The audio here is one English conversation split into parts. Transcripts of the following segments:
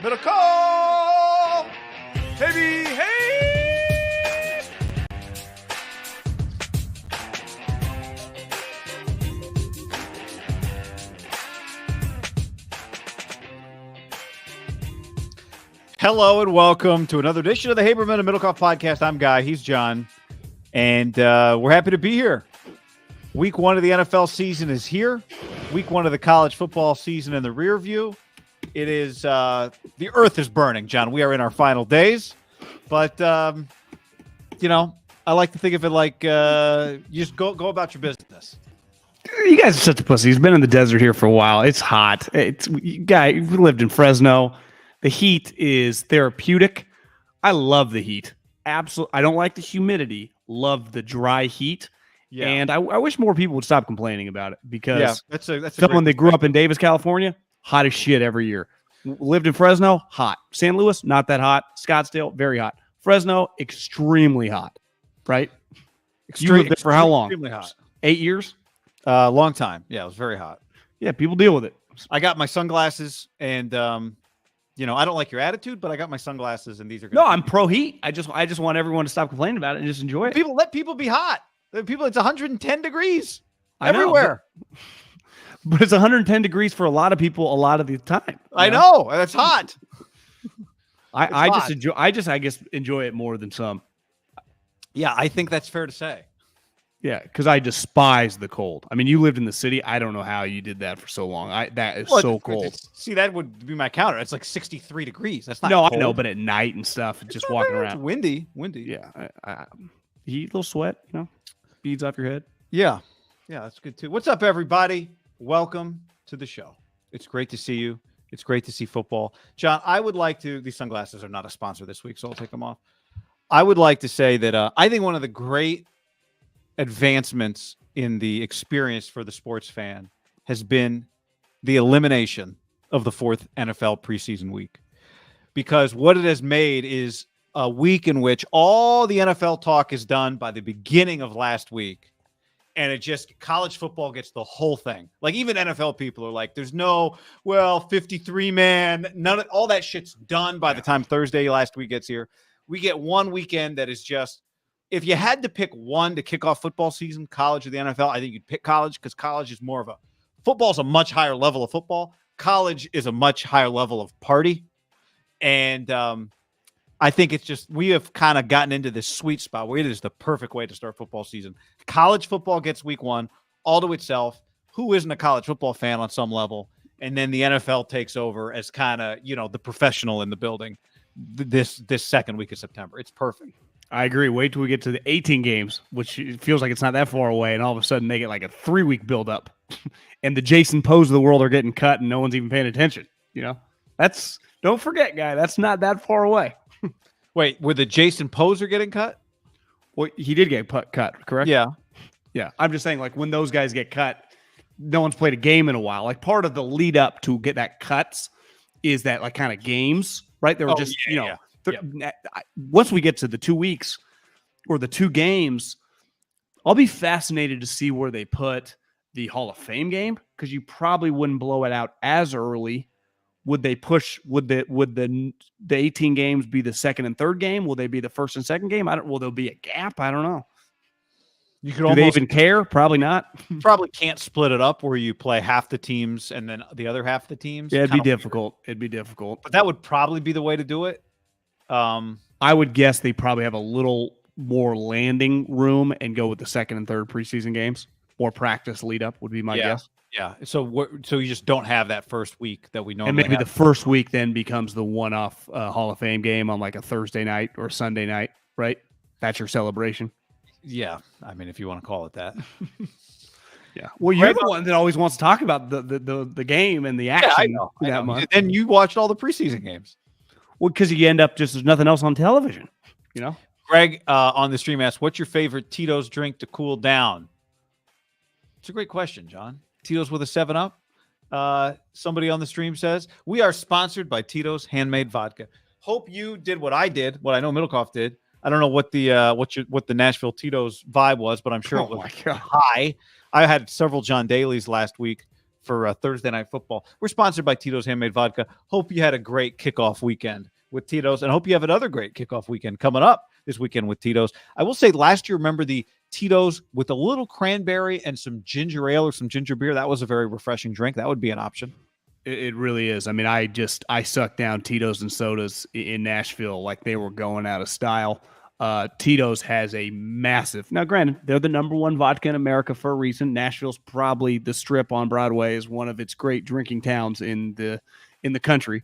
MIDDLEKAUFF! Baby, hey! Hello and welcome to another edition of the Haberman and MIDDLEKAUFF podcast. I'm Guy, he's John, and we're happy to be here. Week one of the NFL season is here. Week one of the college football season in the rear view. It is the earth is burning, John. We are in our final days, but you know, I like to think of it like you just go about your business. You guys are such a pussy. He's been in the desert here for a while. It's hot. Guy, we lived in Fresno. The heat is therapeutic. I love the heat. Absolutely. I don't like the humidity. Love the dry heat. Yeah. And I wish more people would stop complaining about it because that's someone that grew up in Davis, California, hot as shit every year. Lived in Fresno, hot. St. Louis, not that hot. Scottsdale, very hot. Fresno, extremely hot. Right? You lived there for how long? Extremely hot. 8 years? Long time. Yeah, it was very hot. Yeah, people deal with it. I got my sunglasses, and you know, I don't like your attitude, but I got my sunglasses, and these are good. No, I'm pro heat. I just want everyone to stop complaining about it and just enjoy it. Let people be hot. People, it's 110 degrees everywhere. But it's 110 degrees for a lot of people a lot of the time. I know. That's hot. I guess enjoy it more than some. Yeah, I think that's fair to say. Yeah, because I despise the cold. I mean, you lived in the city. I don't know how you did that for so long. That is so cold. See, that would be my counter. It's like 63 degrees. That's not cold. I know, but at night and stuff, just walking around. It's windy. Yeah, heat, a little sweat, you know, beads off your head. Yeah, that's good too. What's up, everybody? Welcome to the show. It's great to see you. It's great to see football. John, I would like to, these sunglasses are not a sponsor this week, so I'll take them off. I would like to say that I think one of the great advancements in the experience for the sports fan has been the elimination of the fourth NFL preseason week. Because what it has made is a week in which all the NFL talk is done by the beginning of last week. And it just, college football gets the whole thing. Like even NFL people are like, there's no, 53 man, all that shit's done by the time Thursday last week gets here. We get one weekend that is just, if you had to pick one to kick off football season, college or the NFL, I think you'd pick college because college is more of football's a much higher level of football. College is a much higher level of party. And I think it's just, we have kind of gotten into this sweet spot where it is the perfect way to start football season. College football gets week one all to itself. Who isn't a college football fan on some level? And then the NFL takes over as kind of, you know, the professional in the building this second week of September. It's perfect. I agree. Wait till we get to the 18 games, which feels like it's not that far away. And all of a sudden they get like a 3-week buildup and the Jason Poes of the world are getting cut and no one's even paying attention. You know, don't forget, guy, that's not that far away. Wait, were the Jason Poser getting cut? Well, he did get cut, correct? Yeah. I'm just saying, like, when those guys get cut, no one's played a game in a while. Like, part of the lead up to get that cuts is that, like, kind of games, right? They were once we get to the 2 weeks or the 2 games, I'll be fascinated to see where they put the Hall of Fame game because you probably wouldn't blow it out as early. Would they push? Would the 18 games be the second and third game? Will they be the first and second game? Will there be a gap? I don't know. Do they even care? Probably not. Probably can't split it up where you play half the teams and then the other half of the teams. Yeah, it'd be difficult. It'd be difficult. But that would probably be the way to do it. I would guess they probably have a little more landing room and go with the second and third preseason games. More practice lead up would be my guess. Yeah. So you just don't have that first week that we normally have. And maybe have. the first week then becomes the one-off Hall of Fame game on like a Thursday night or Sunday night, right? That's your celebration. Yeah. I mean, if you want to call it that. Yeah. Well, you're the one that always wants to talk about the game and the action. Yeah, I know. And you watched all the preseason games. Well, because you end up just there's nothing else on television, you know? Greg on the stream asks, what's your favorite Tito's drink to cool down? It's a great question, John. Tito's with a 7-Up. Somebody on the stream says, we are sponsored by Tito's Handmade Vodka. Hope you did what I did, what I know MIDDLEKAUFF did. I don't know what the Nashville Tito's vibe was, but I'm sure it was high. I had several John Daly's last week. for Thursday Night Football. We're sponsored by Tito's Handmade Vodka. Hope you had a great kickoff weekend with Tito's, and hope you have another great kickoff weekend coming up this weekend with Tito's. I will say last year, remember the Tito's with a little cranberry and some ginger ale or some ginger beer? That was a very refreshing drink. That would be an option. It really is. I mean, I sucked down Tito's and sodas in Nashville like they were going out of style. Tito's has a massive, now granted, they're the number one vodka in America for a reason. Nashville's probably the Strip on Broadway is one of its great drinking towns in the country.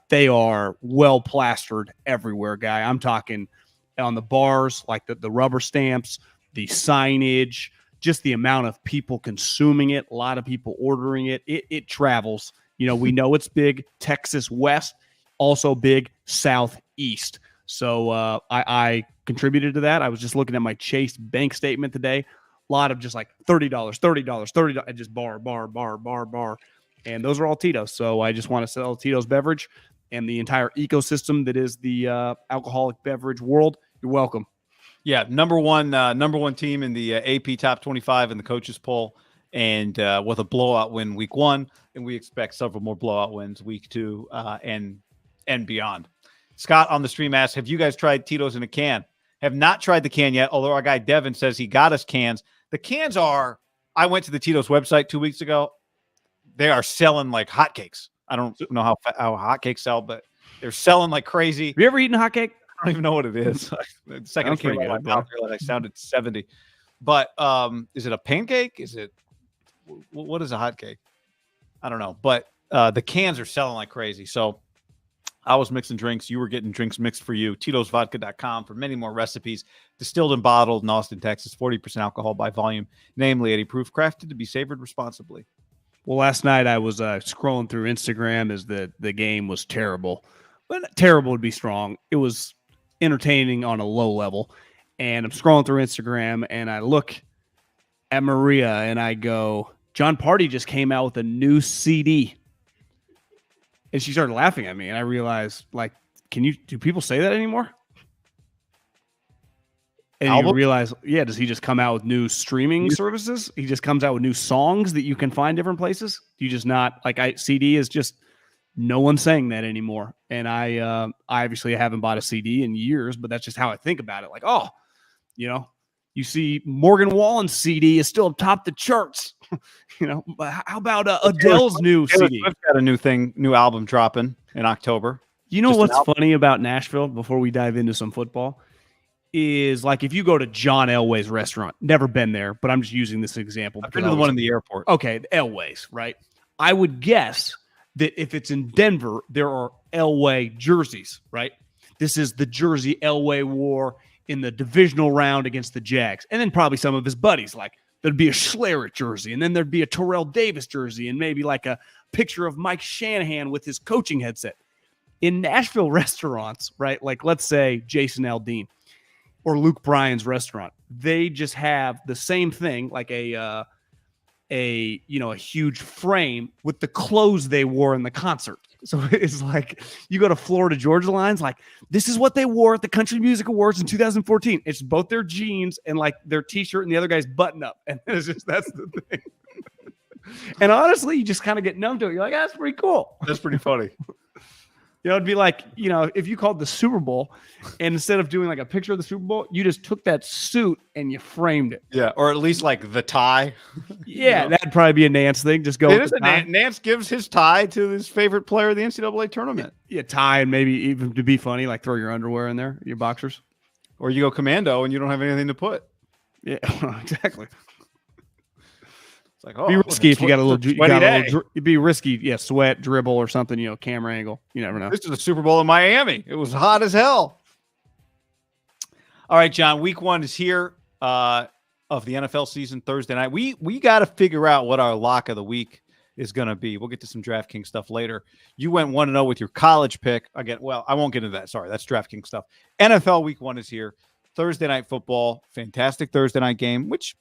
They are well plastered everywhere, guy. I'm talking on the bars, like the rubber stamps, the signage, just the amount of people consuming it, a lot of people ordering it. It travels. You know, we know it's big Texas West, also big Southeast. So I contributed to that. I was just looking at my Chase bank statement today. A lot of just like $30, $30, and just bar. And those are all Tito's. So I just want to sell Tito's beverage and the entire ecosystem that is the alcoholic beverage world. You're welcome. Yeah, number one team in the AP Top 25 in the coaches poll, and with a blowout win week 1, and we expect several more blowout wins week 2 and beyond. Scott on the stream asks, have you guys tried Tito's in a can? Have not tried the can yet, although our guy Devin says he got us cans. The cans are, I went to the Tito's website 2 weeks ago. They are selling like hotcakes. I don't know how hotcakes sell, but they're selling like crazy. Have you ever eaten a hotcake? I don't even know what it is. The second I came out, I realized I sounded 70. But is it a pancake? Is it what is a hotcake? I don't know. But the cans are selling like crazy. So I was mixing drinks. You were getting drinks mixed for you. Tito'sVodka.com for many more recipes. Distilled and bottled in Austin, Texas. 40% alcohol by volume. Namely 80 proof. Crafted to be savored responsibly. Well, last night I was scrolling through Instagram as the game was terrible. But terrible would be strong. It was entertaining on a low level. And I'm scrolling through Instagram and I look at Maria and I go, John Party just came out with a new CD. And she started laughing at me, and I realized, like, do people say that anymore? And you realize, yeah, does he just come out with new streaming services? He just comes out with new songs that you can find different places? Do you just not, like, CD is just, no one's saying that anymore. And I obviously haven't bought a CD in years, but that's just how I think about it. Like, oh, you know, you see Morgan Wallen's CD is still atop the charts. You know, how about Adele's new CD? We've got a new album dropping in October. You know what's funny about Nashville before we dive into some football is like if you go to John Elway's restaurant, never been there, but I'm just using this example. I've been to the one in the airport. Okay, Elway's, right? I would guess that if it's in Denver, there are Elway jerseys, right? This is the jersey Elway wore in the divisional round against the Jags. And then probably some of his buddies, like there'd be a Schlereth jersey, and then there'd be a Terrell Davis jersey, and maybe like a picture of Mike Shanahan with his coaching headset. In Nashville restaurants, right, like let's say Jason Aldean or Luke Bryan's restaurant, they just have the same thing, like a huge frame with the clothes they wore in the concert. So it's like you go to Florida Georgia Line's, like this is what they wore at the Country Music Awards in 2014. It's both their jeans and like their t-shirt and the other guy's button up. And it's just, that's the thing. And honestly, you just kind of get numb to it. You're like, that's pretty cool. That's pretty funny. You know, it'd be like, you know, if you called the Super Bowl and instead of doing like a picture of the Super Bowl, you just took that suit and you framed it. Yeah. Or at least like the tie. Yeah. You know? That'd probably be a Nance thing. Just go. It is Nance gives his tie to his favorite player of the NCAA tournament. Yeah. Tie, and maybe even to be funny, like throw your underwear in there, your boxers. Or you go commando and you don't have anything to put. Yeah, exactly. Like, oh, be risky if you got a little. It'd be risky, yeah. Sweat, dribble, or something. You know, camera angle. You never know. This is the Super Bowl in Miami. It was hot as hell. All right, John. Week 1 is here of the NFL season. Thursday night. We got to figure out what our lock of the week is going to be. We'll get to some DraftKings stuff later. You went 1-0 with your college pick again. Well, I won't get into that. Sorry, that's DraftKings stuff. NFL Week 1 is here. Thursday night football. Fantastic Thursday night game. Which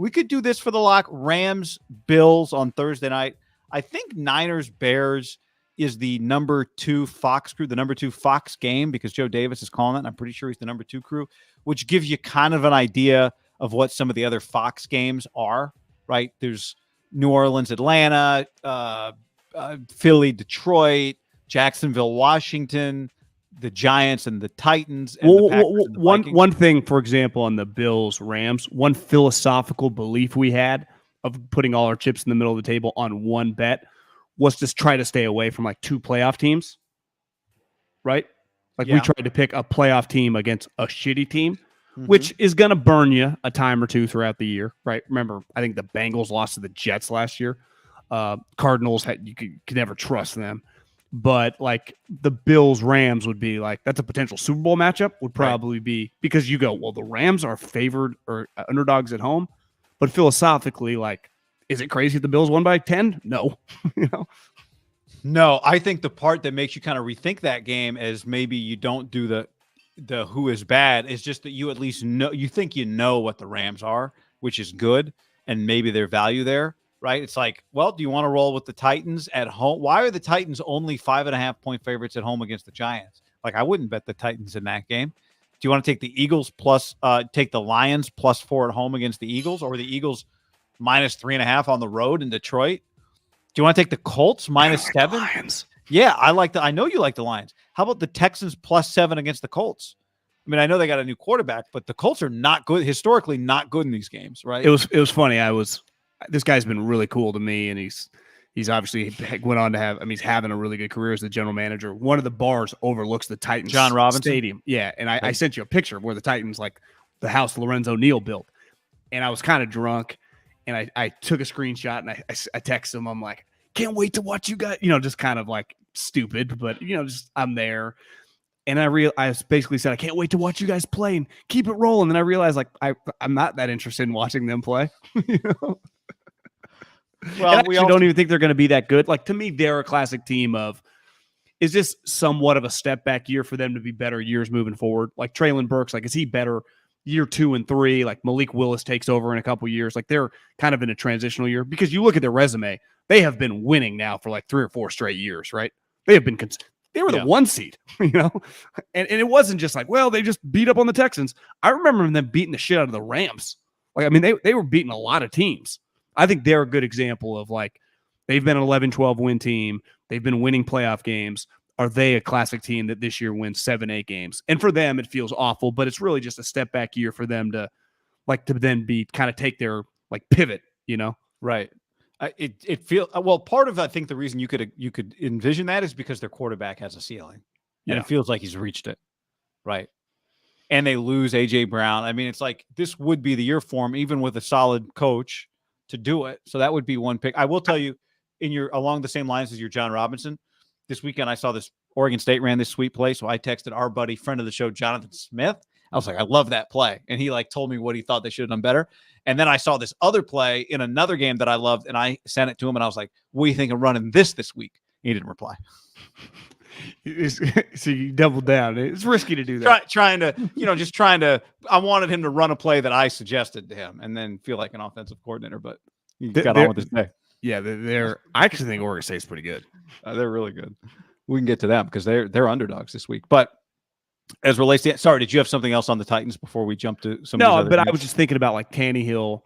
we could do this for the lock. Rams, Bills on Thursday night. I think Niners-Bears is the number 2 Fox crew, the number 2 Fox game, because Joe Davis is calling that, and I'm pretty sure he's the number 2 crew, which gives you kind of an idea of what some of the other Fox games are, right? There's New Orleans, Atlanta, Philly, Detroit, Jacksonville, Washington, the Giants and the Titans, and the Packers and the Vikings. One thing, for example, on the Bills Rams, one philosophical belief we had of putting all our chips in the middle of the table on one bet was just try to stay away from like 2 playoff teams, right? Like we tried to pick a playoff team against a shitty team, which is going to burn you a time or two throughout the year, right? Remember, I think the Bengals lost to the Jets last year. Cardinals, you could never trust them. But like the Bills Rams would be like, that's a potential Super Bowl matchup, would probably be, because you go, well, the Rams are favored or underdogs at home. But philosophically, like, is it crazy if the Bills won by 10? No. No, I think the part that makes you kind of rethink that game is maybe you don't do the who is bad, is just that you at least know, you think you know what the Rams are, which is good, and maybe their value there, right? It's like, well, do you want to roll with the Titans at home? Why are the Titans only 5.5-point favorites at home against the Giants? Like, I wouldn't bet the Titans in that game. Do you want to take the Eagles plus, take the Lions +4 at home against the Eagles, or the Eagles -3.5 on the road in Detroit? Do you want to take the Colts -7? Lions. Yeah, I know you like the Lions. How about the Texans +7 against the Colts? I mean, I know they got a new quarterback, but the Colts are not good, historically not good in these games, right? It was funny. This guy's been really cool to me, and he's obviously went on to have, I mean, he's having a really good career as the general manager. One of the bars overlooks the Titans John Robinson Stadium. Yeah, and I sent you a picture of where the Titans, like the house Lorenzo Neal built. And I was kind of drunk, and I took a screenshot, and I texted him. I'm like, can't wait to watch you guys, just kind of like stupid, but just I'm there. And I basically said, I can't wait to watch you guys play and keep it rolling. And I realized, like, I'm not that interested in watching them play. Well, we don't even think they're going to be that good. Like, to me, they're a classic team of, is this somewhat of a step back year for them to be better years moving forward? Like Traylon Burks, like, is he better year 2 and 3? Like Malik Willis takes over in a couple years. Like, they're kind of in a transitional year, because you look at their resume, they have been winning now for like 3 or 4 straight years, right? They have been, they were the 1 seed, and it wasn't just like, well, they just beat up on the Texans. I remember them beating the shit out of the Rams. Like, I mean, they were beating a lot of teams. I think they're a good example of, like, they've been an 11-12 win team. They've been winning playoff games. Are they a classic team that this year wins 7-8 games? And for them, it feels awful, but it's really just a step back year for them to then be kind of take their, like, pivot, Right. It feels, well, part of, I think the reason you could envision that is because their quarterback has a ceiling, and it feels like he's reached it. Right. And they lose AJ Brown. I mean, it's like, this would be the year for him, even with a solid coach, to do it. So that would be one pick. I will tell you, along the same lines as your John Robinson, this weekend I saw this Oregon State ran this sweet play. So I texted our buddy, friend of the show, Jonathan Smith. I was like, I love that play. And he told me what he thought they should have done better. And then I saw this other play in another game that I loved, and I sent it to him, and I was like, what do you think of running this week? He didn't reply. So you doubled down. It's risky to do that. Trying to, I wanted him to run a play that I suggested to him and then feel like an offensive coordinator, but he got on with his day. Yeah, I actually think Oregon State's pretty good. They're really good. We can get to them because they're underdogs this week. But as relates to, sorry, did you have something else on the Titans before we jump to some? No, but I was just thinking about, like, Tannehill.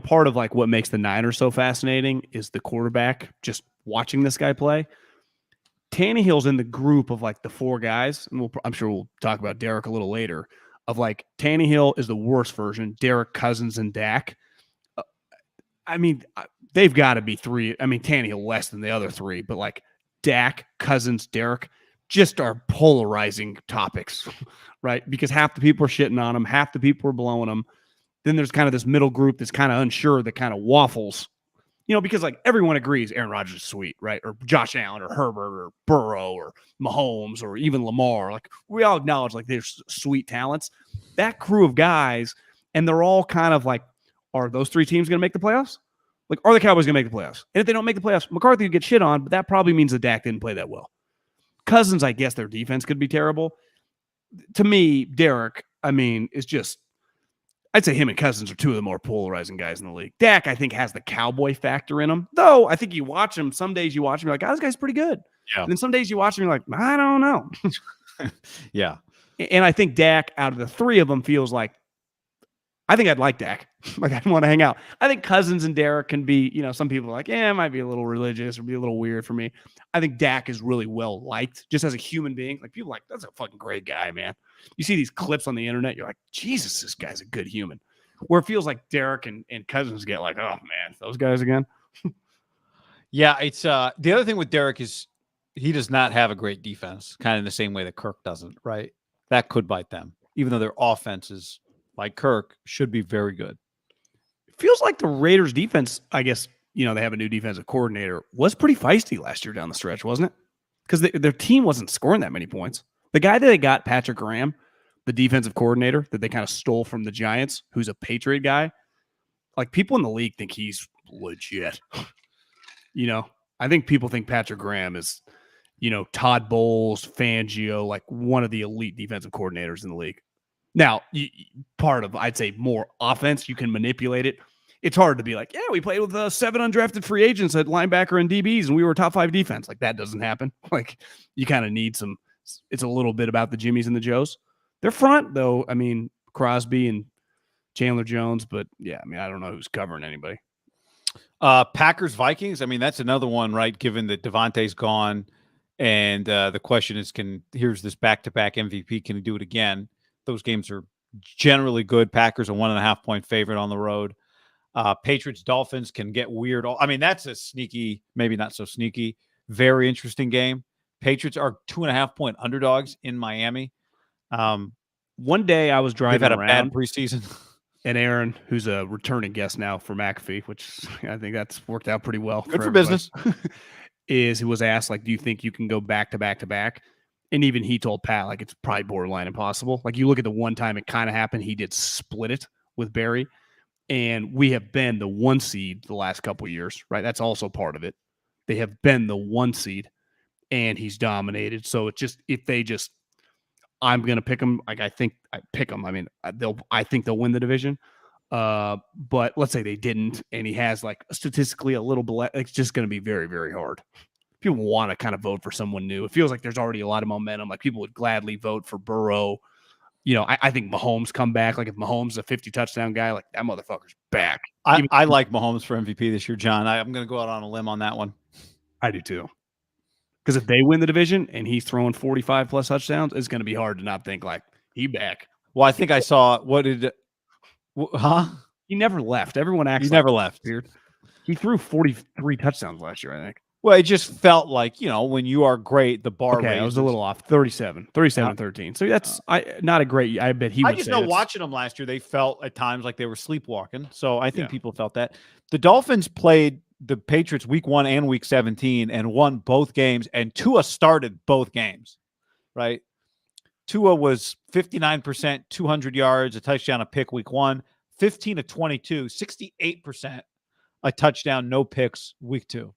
Part of, like, what makes the Niners so fascinating is the quarterback. Just watching this guy play. Tannehill's in the group of, like, the 4 guys, and I'm sure we'll talk about Derek a little later, of, like, Tannehill is the worst version, Derek, Cousins, and Dak. I mean, they've got to be 3. I mean, Tannehill less than the other 3, but, like, Dak, Cousins, Derek just are polarizing topics, right? Because half the people are shitting on him, half the people are blowing him. Then there's kind of this middle group that's kind of unsure, that kind of waffles. Because, like, everyone agrees Aaron Rodgers is sweet, right? Or Josh Allen or Herbert or Burrow or Mahomes or even Lamar. Like, we all acknowledge, like, there's sweet talents. That crew of guys, and they're all kind of like, are those 3 teams going to make the playoffs? Like, are the Cowboys going to make the playoffs? And if they don't make the playoffs, McCarthy will get shit on, but that probably means that Dak didn't play that well. Cousins, I guess their defense could be terrible. To me, Derek, I mean, is just, I'd say him and Cousins are 2 of the more polarizing guys in the league. Dak, I think, has the cowboy factor in him. Though, I think you watch him, some days you watch him, you're like, oh, this guy's pretty good. Yeah. And then some days you watch him, you're like, I don't know. Yeah. And I think Dak, out of the 3 of them, feels like I think I'd like Dak. Like, I'd want to hang out. I think Cousins and Derek can be, some people are like, it might be a little religious or be a little weird for me. I think Dak is really well liked just as a human being. Like, people are like, that's a fucking great guy, man. You see these clips on the internet, you're like, Jesus, this guy's a good human. Where it feels like Derek and Cousins get like, oh man, those guys again. Yeah, it's the other thing with Derek is he does not have a great defense, kind of in the same way that Kirk doesn't, right? That could bite them, even though their offenses, like Kirk, should be very good. It feels like the Raiders defense, I guess, they have a new defensive coordinator, was pretty feisty last year down the stretch, wasn't it? Because their team wasn't scoring that many points. The guy that they got, Patrick Graham, the defensive coordinator that they kind of stole from the Giants, who's a Patriot guy, like people in the league think he's legit. I think people think Patrick Graham is, Todd Bowles, Fangio, like one of the elite defensive coordinators in the league. Now, part of, I'd say, more offense, you can manipulate it. It's hard to be like, yeah, we played with 7 undrafted free agents at linebacker and DBs, and we were top 5 defense. Like, that doesn't happen. Like, you kind of need some, it's a little bit about the Jimmies and the Joes. Their front, though, I mean, Crosby and Chandler Jones, but yeah, I mean, I don't know who's covering anybody. Packers, Vikings. I mean, that's another one, right? Given that Davante's gone, and the question is, here's this back-to-back MVP. Can he do it again? Those games are generally good. Packers a 1.5 point favorite on the road. Patriots, Dolphins can get weird. I mean, that's a sneaky, maybe not so sneaky, very interesting game. Patriots are 2.5 point underdogs in Miami. One day I was driving They've had around a bad preseason. And Aaron, who's a returning guest now for McAfee, which I think that's worked out pretty well. Good for business. He was asked, like, do you think you can go back to back to back? And even he told Pat, like, it's probably borderline impossible. Like, you look at the one time it kind of happened, he did split it with Barry. And we have been the 1 seed the last couple of years, right? That's also part of it. They have been the 1 seed, and he's dominated. So it's just, I'm going to pick them. Like, I think I pick them. I mean, I think they'll win the division. But let's say they didn't, and he has like statistically a little bit. It's just going to be very, very hard. People want to kind of vote for someone new. It feels like there's already a lot of momentum. Like, people would gladly vote for Burrow. I think Mahomes come back. Like, if Mahomes is a 50 touchdown guy, like, that motherfucker's back. I like Mahomes for MVP this year, John. I'm going to go out on a limb on that one. I do too. Because if they win the division and he's throwing 45 plus touchdowns, it's going to be hard to not think like he back. Well, I think I saw He never left. Everyone acts. He never left. Weird. He threw 43 touchdowns last year, I think. Well, it just felt like, when you are great, the bar raises. I was a little off. 37 and 13. So that's not a great. I bet he would. I just know watching them last year, they felt at times like they were sleepwalking. So I think people felt that. The Dolphins played the Patriots week 1 and week 17 and won both games, and Tua started both games, right? Tua was 59%, 200 yards, a touchdown, a pick week 1, 15 of 22, 68%, a touchdown, no picks week 2.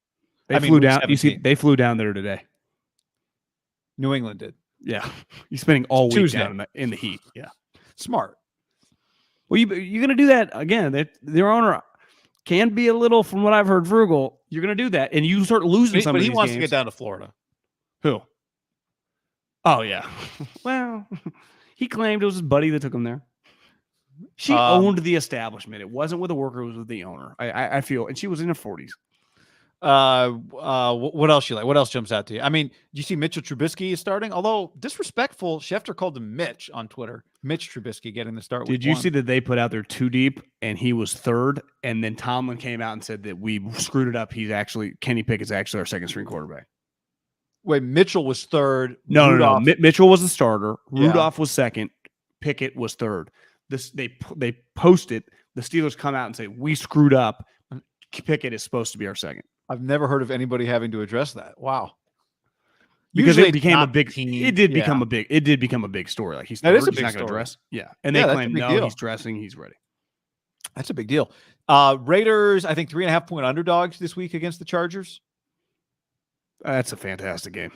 They flew down. You see, they flew down there today. New England did. Yeah. You're spending all week Tuesday. Down in the heat. Yeah. Smart. Well, you're going to do that again. Their owner can be a little, from what I've heard, frugal. You're going to do that, and you start losing some of these games. But he wants to get down to Florida. Who? Oh, yeah. Well, he claimed it was his buddy that took him there. She owned the establishment. It wasn't with the worker. It was with the owner. I feel. And she was in her 40s. What else you like? What else jumps out to you? I mean, do you see Mitchell Trubisky is starting? Although disrespectful, Schefter called him Mitch on Twitter. Mitch Trubisky getting the start. Did you see that they put out there 2 deep and he was 3rd, and then Tomlin came out and said that we screwed it up. Kenny Pickett's actually our 2nd string quarterback. Wait, Mitchell was 3rd. No. Mitchell was the starter. Rudolph was 2nd. Pickett was 3rd. They posted. The Steelers come out and say we screwed up. Pickett is supposed to be our 2nd. I've never heard of anybody having to address that. Wow. Because it became a big team. It did become a big story. Like, he's not going to dress. Yeah. And they claim no, he's dressing, he's ready. That's a big deal. Raiders, I think 3.5 point underdogs this week against the Chargers. That's a fantastic game.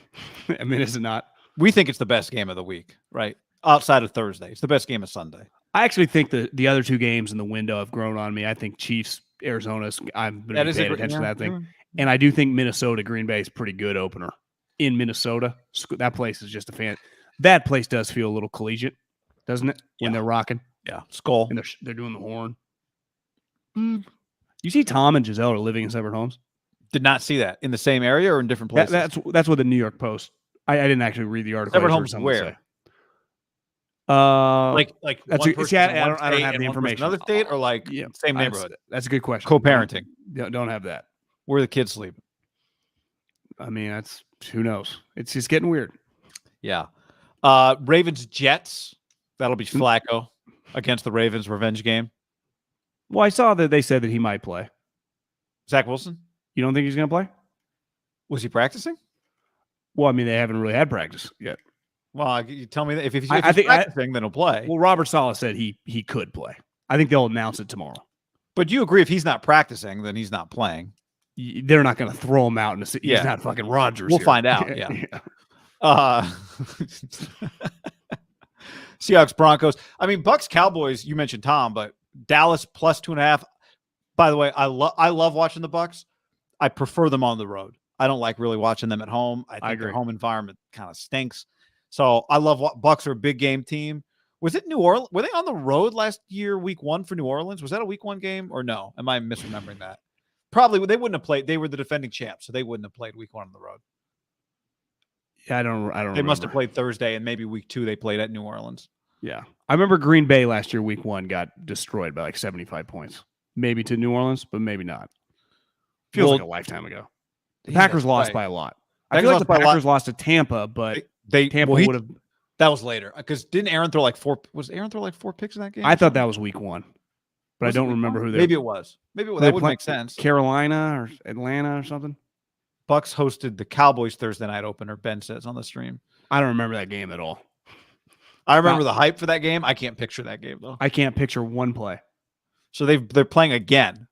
I mean, is it not? We think it's the best game of the week, right? Outside of Thursday. It's the best game of Sunday. I actually think the other 2 games in the window have grown on me. I think Chiefs, Arizona's, I've been paying attention to that thing. And I do think Minnesota, Green Bay is pretty good opener in Minnesota. That place is just a fan. That place does feel a little collegiate, doesn't it? When they're rocking. Yeah, skull. And they're doing the horn. You see Tom and Giselle are living in separate homes? Did not see that. In the same area or in different places? That's what the New York Post. I didn't actually read the article. Separate homes where? Say. Like that's one person I don't have the information. Another state or same neighborhood? That's a good question. Co-parenting. Don't have that. Where the kids sleep? I mean, who knows? It's just getting weird. Yeah. Ravens Jets. That'll be Flacco against the Ravens revenge game. Well, I saw that they said that he might play. Zach Wilson? You don't think he's going to play? Was he practicing? Well, I mean, they haven't really had practice yet. Well, you tell me that if he's practicing, then he'll play. Well, Robert Saleh said he could play. I think they'll announce it tomorrow. But you agree if he's not practicing, then he's not playing. They're not going to throw him out. He's not fucking Rodgers. We'll find out. Yeah. Seahawks Broncos. I mean, Bucks Cowboys. You mentioned Tom, but Dallas plus 2.5. By the way, I love watching the Bucks. I prefer them on the road. I don't like really watching them at home. I think their home environment kind of stinks. So I love what Bucks are a big game team. Was it New Orleans? Were they on the road last year, week 1 for New Orleans? Was that a week 1 game or no? Am I misremembering that? Probably they wouldn't have played. They were the defending champs, so they wouldn't have played week 1 on the road. Yeah, I don't. They must have played Thursday, and maybe week 2 they played at New Orleans. Yeah, I remember Green Bay last year, week 1 got destroyed by 75 points. Maybe to New Orleans, but maybe not. Feels like a lifetime ago. The Packers lost by a lot. I feel like the Packers lost to Tampa, but Tampa would have. That was later because didn't Aaron throw 4? Was Aaron throw 4 picks in that game? I thought that was week 1, but I don't remember who they. Maybe it was. Maybe that would make sense. Carolina or Atlanta or something. Bucks hosted the Cowboys Thursday night opener. Ben says on the stream. I don't remember that game at all. I remember the hype for that game. I can't picture that game though. I can't picture one play. So they're playing again.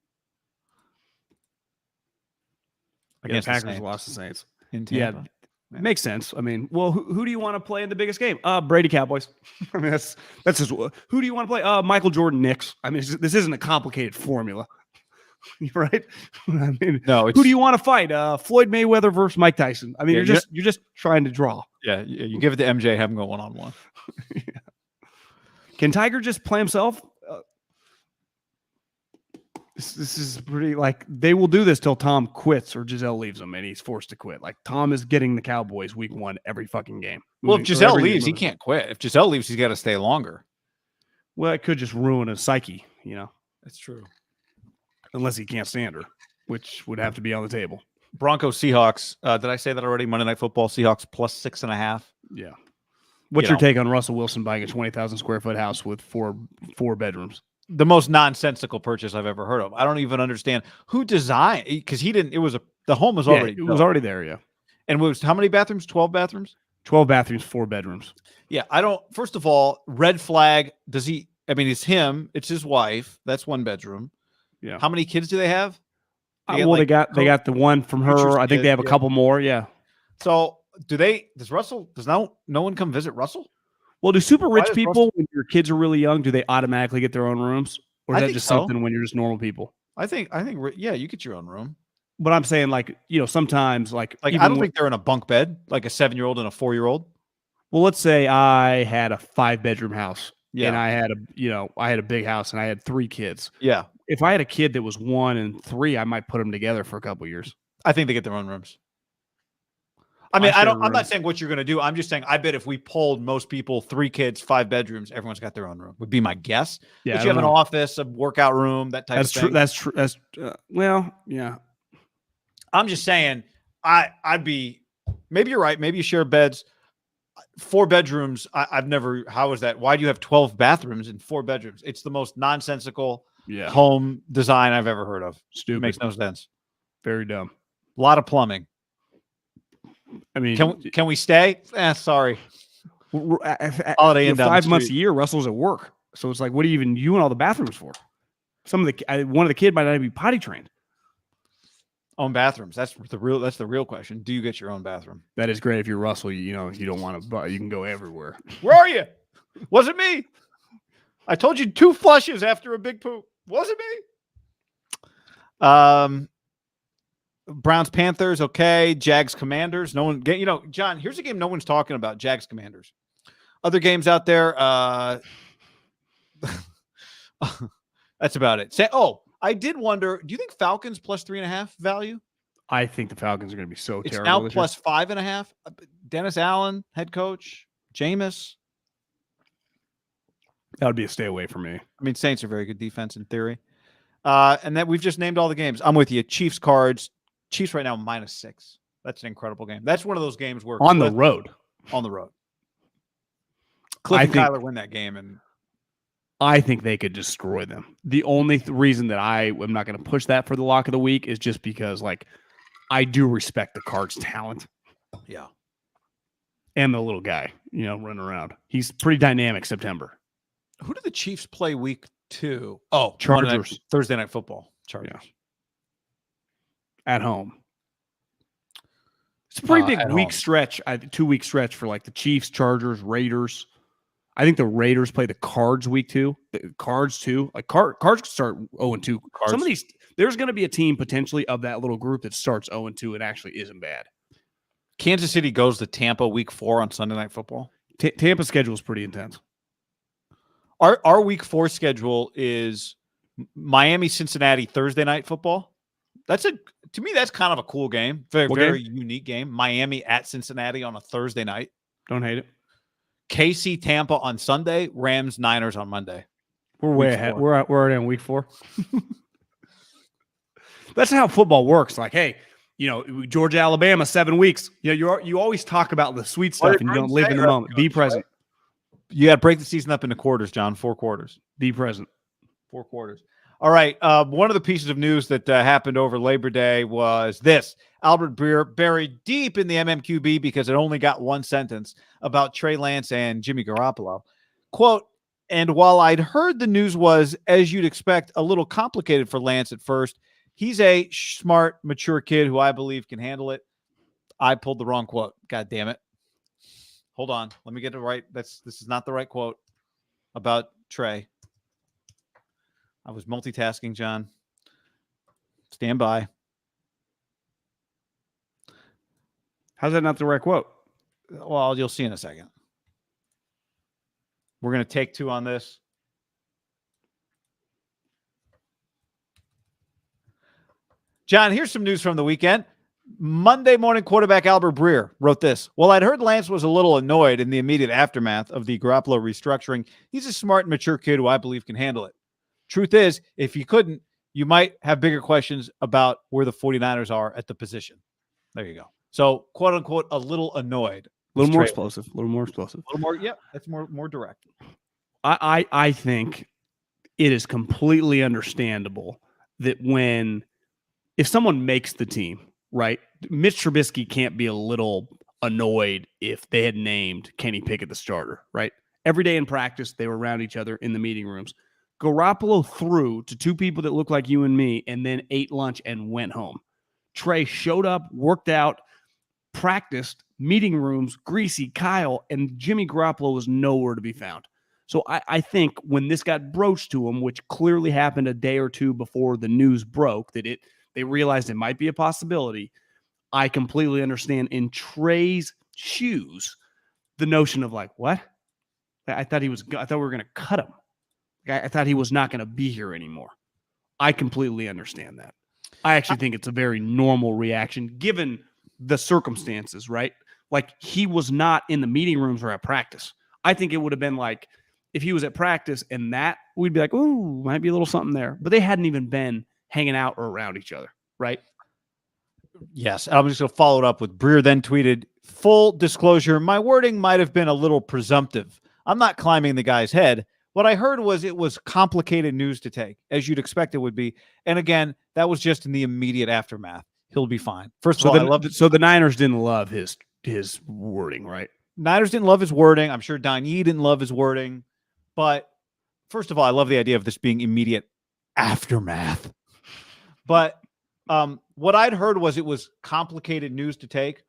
Against the Packers lost the Saints. In Tampa. Yeah, makes sense. I mean, well, who do you want to play in the biggest game? Brady Cowboys. I mean, that's just who do you want to play? Michael Jordan Knicks. I mean, this isn't a complicated formula, right? I mean, no. Who do you want to fight? Floyd Mayweather versus Mike Tyson. I mean, you're just trying to draw. Yeah, you give it to MJ, have him go 1-on-1. Yeah. Can Tiger just play himself? This is pretty they will do this till Tom quits or Giselle leaves him and he's forced to quit. Tom is getting the Cowboys week 1 every fucking game. Well, if Giselle leaves, he can't quit. If Giselle leaves, he's got to stay longer. Well, it could just ruin his psyche, That's true. Unless he can't stand her, which would have to be on the table. Broncos Seahawks. Did I say that already? Monday Night Football Seahawks plus 6.5. Yeah. What's your take on Russell Wilson buying a 20,000 square foot house with four bedrooms? The most nonsensical purchase I've ever heard of. I don't even understand who designed because he didn't. It was the home was already. It was already there. Yeah. And was how many bathrooms? 12 bathrooms. 12 bathrooms, 4 bedrooms. Yeah. I don't. First of all, red flag. Does he? I mean, it's him. It's his wife. That's 1 bedroom. Yeah. How many kids do they have? They got the one from her. I think they have a couple more. Yeah. So does Russell? Does no one come visit Russell? Well, do super rich people, when your kids are really young, do they automatically get their own rooms? Or is that just something when you're just normal people? I think, yeah, you get your own room. But I'm saying, sometimes, I don't think they're in a bunk bed, like a 7-year-old and a 4-year-old. Well, let's say I had a 5-bedroom house. Yeah. And I had a big house and I had 3 kids. Yeah. If I had a kid that was 1 and 3, I might put them together for a couple of years. I think they get their own rooms. I mean, I'm not saying what you're going to do. I'm just saying, I bet if we polled most people, 3 kids, 5 bedrooms, everyone's got their own room, would be my guess. Yeah. But you have an office, a workout room, that type of thing. That's true. That's well, yeah. I'm just saying, I'd be, maybe you're right. Maybe you share beds, 4 bedrooms. I've never, how is that? Why do you have 12 bathrooms in 4 bedrooms? It's the most nonsensical home design I've ever heard of. Stupid. It makes no sense. Very dumb. A lot of plumbing. I mean, can we stay? Sorry. Holiday Inn 5 months a year, Russell's at work, so it's what are you in all the bathrooms for? One of the kid might not even be potty trained. Own bathrooms. That's the real question. Do you get your own bathroom? That is great if you're Russell. You don't want to. You can go everywhere. Where are you? Wasn't me. I told you 2 flushes after a big poop. Wasn't me. Browns Panthers, okay. Jags Commanders. No one, John, here's a game no one's talking about. Jags Commanders. Other games out there. That's about it. I did wonder, do you think Falcons plus 3.5 value? I think the Falcons are going to be so It's terrible. now plus 5.5. Dennis Allen, head coach. Jameis. That would be a stay away from me. I mean, Saints are very good defense in theory. And then we've just named all the games. I'm with you. Chiefs cards. Chiefs right now -6. That's an incredible game. That's one of those games where on the road. Cliff and Kyler win that game, and I think they could destroy them. The only reason that I am not going to push that for the lock of the week is just because, like, I do respect the Cards' talent. Yeah. And the little guy, running around. He's pretty dynamic September. Who do the Chiefs play week 2? Oh, Chargers. Thursday Night Football. Chargers. Yeah. At home. It's a pretty big week stretch, 2-week stretch for like the Chiefs, Chargers, Raiders. I think the Raiders play the Cards week 2. The Cards too. Like Cards could start 0-2. Some of these, there's going to be a team potentially of that little group that starts 0-2 and actually isn't bad. Kansas City goes to Tampa week 4 on Sunday Night Football. Tampa's schedule is pretty intense. Our week 4 schedule is Miami, Cincinnati, Thursday Night Football. To me, that's kind of a cool game. Very unique game. Miami at Cincinnati on a Thursday night. Don't hate it. KC, Tampa on Sunday. Rams, Niners on Monday. We're way ahead. We're already in week 4. That's how football works. Like, hey, Georgia, Alabama, 7 weeks. You always talk about the sweet stuff and you don't live in the moment. Be present. You got to break the season up into quarters, John. 4 quarters. Be present. 4 quarters. All right. One of the pieces of news that happened over Labor Day was this. Albert Breer buried deep in the MMQB because it only got one sentence about Trey Lance and Jimmy Garoppolo. Quote, and while I'd heard the news was, as you'd expect, a little complicated for Lance at first, he's a smart, mature kid who I believe can handle it. I pulled the wrong quote. God damn it. Hold on. Let me get it right. This is not the right quote about Trey. I was multitasking, John. Stand by. How's that not the right quote? Well, you'll see in a second. We're going to take 2 on this. John, here's some news from the weekend. Monday morning quarterback Albert Breer wrote this. Well, I'd heard Lance was a little annoyed in the immediate aftermath of the Garoppolo restructuring. He's a smart and mature kid who I believe can handle it. Truth is, if you couldn't, you might have bigger questions about where the 49ers are at the position. There you go. So, quote unquote, a little annoyed. A little more explosive. A little more explosive. A little more, yeah, that's more direct. I think it is completely understandable that if someone makes the team, right, Mitch Trubisky can't be a little annoyed if they had named Kenny Pickett the starter, right? Every day in practice, they were around each other in the meeting rooms. Garoppolo threw to 2 people that look like you and me and then ate lunch and went home. Trey showed up, worked out, practiced, meeting rooms, greasy, Kyle, and Jimmy Garoppolo was nowhere to be found. So I think when this got broached to him, which clearly happened a day or 2 before the news broke, that they realized it might be a possibility, I completely understand in Trey's shoes the notion of like, what? I thought we were going to cut him. I thought he was not going to be here anymore. I completely understand that. I actually think it's a very normal reaction given the circumstances, right? Like he was not in the meeting rooms or at practice. I think it would have been like if he was at practice and that we'd be like, ooh, might be a little something there. But they hadn't even been hanging out or around each other, right? Yes. I'm just going to follow it up with Breer then tweeted, full disclosure, my wording might have been a little presumptive. I'm not climbing the guy's head. What I heard was it was complicated news to take, as you'd expect it would be. And again, that was just in the immediate aftermath. He'll be fine. First of all, so the Niners didn't love his wording, right? Niners didn't love his wording. I'm sure Don Yee didn't love his wording. But first of all, I love the idea of this being immediate aftermath. But what I'd heard was it was complicated news to take.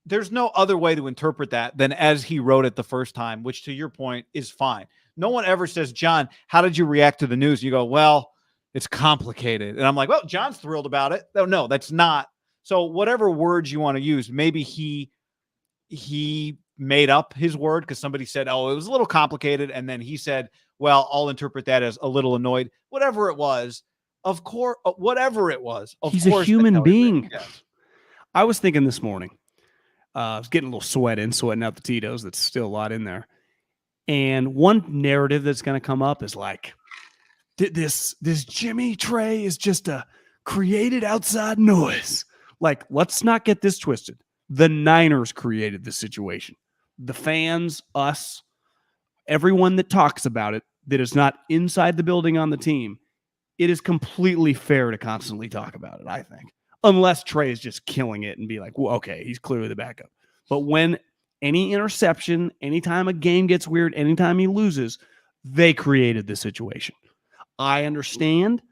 There's no other way to interpret that than as he wrote it the first time, which to your point is fine. No one ever says, John, how did you react to the news? You go, well, it's complicated. And I'm like, well, John's thrilled about it. No, that's not. So whatever words you want to use, maybe he made up his word because somebody said, oh, it was a little complicated. And then he said, well, I'll interpret that as a little annoyed. Whatever it was, of course, whatever it was, of He's course. a human being. Yes. I was thinking this morning, I was getting a little sweating out the Tito's. That's still a lot in there. And one narrative that's going to come up is like, this Jimmy Trey is just a created outside noise. Like, let's not get this twisted. The Niners created this situation. The fans, us, everyone that talks about it, that is not inside the building on the team, it is completely fair to constantly talk about it, I think. Unless Trey is just killing it and be like, well, okay, he's clearly the backup. But when any interception, anytime a game gets weird, anytime he loses, they created this situation. I understand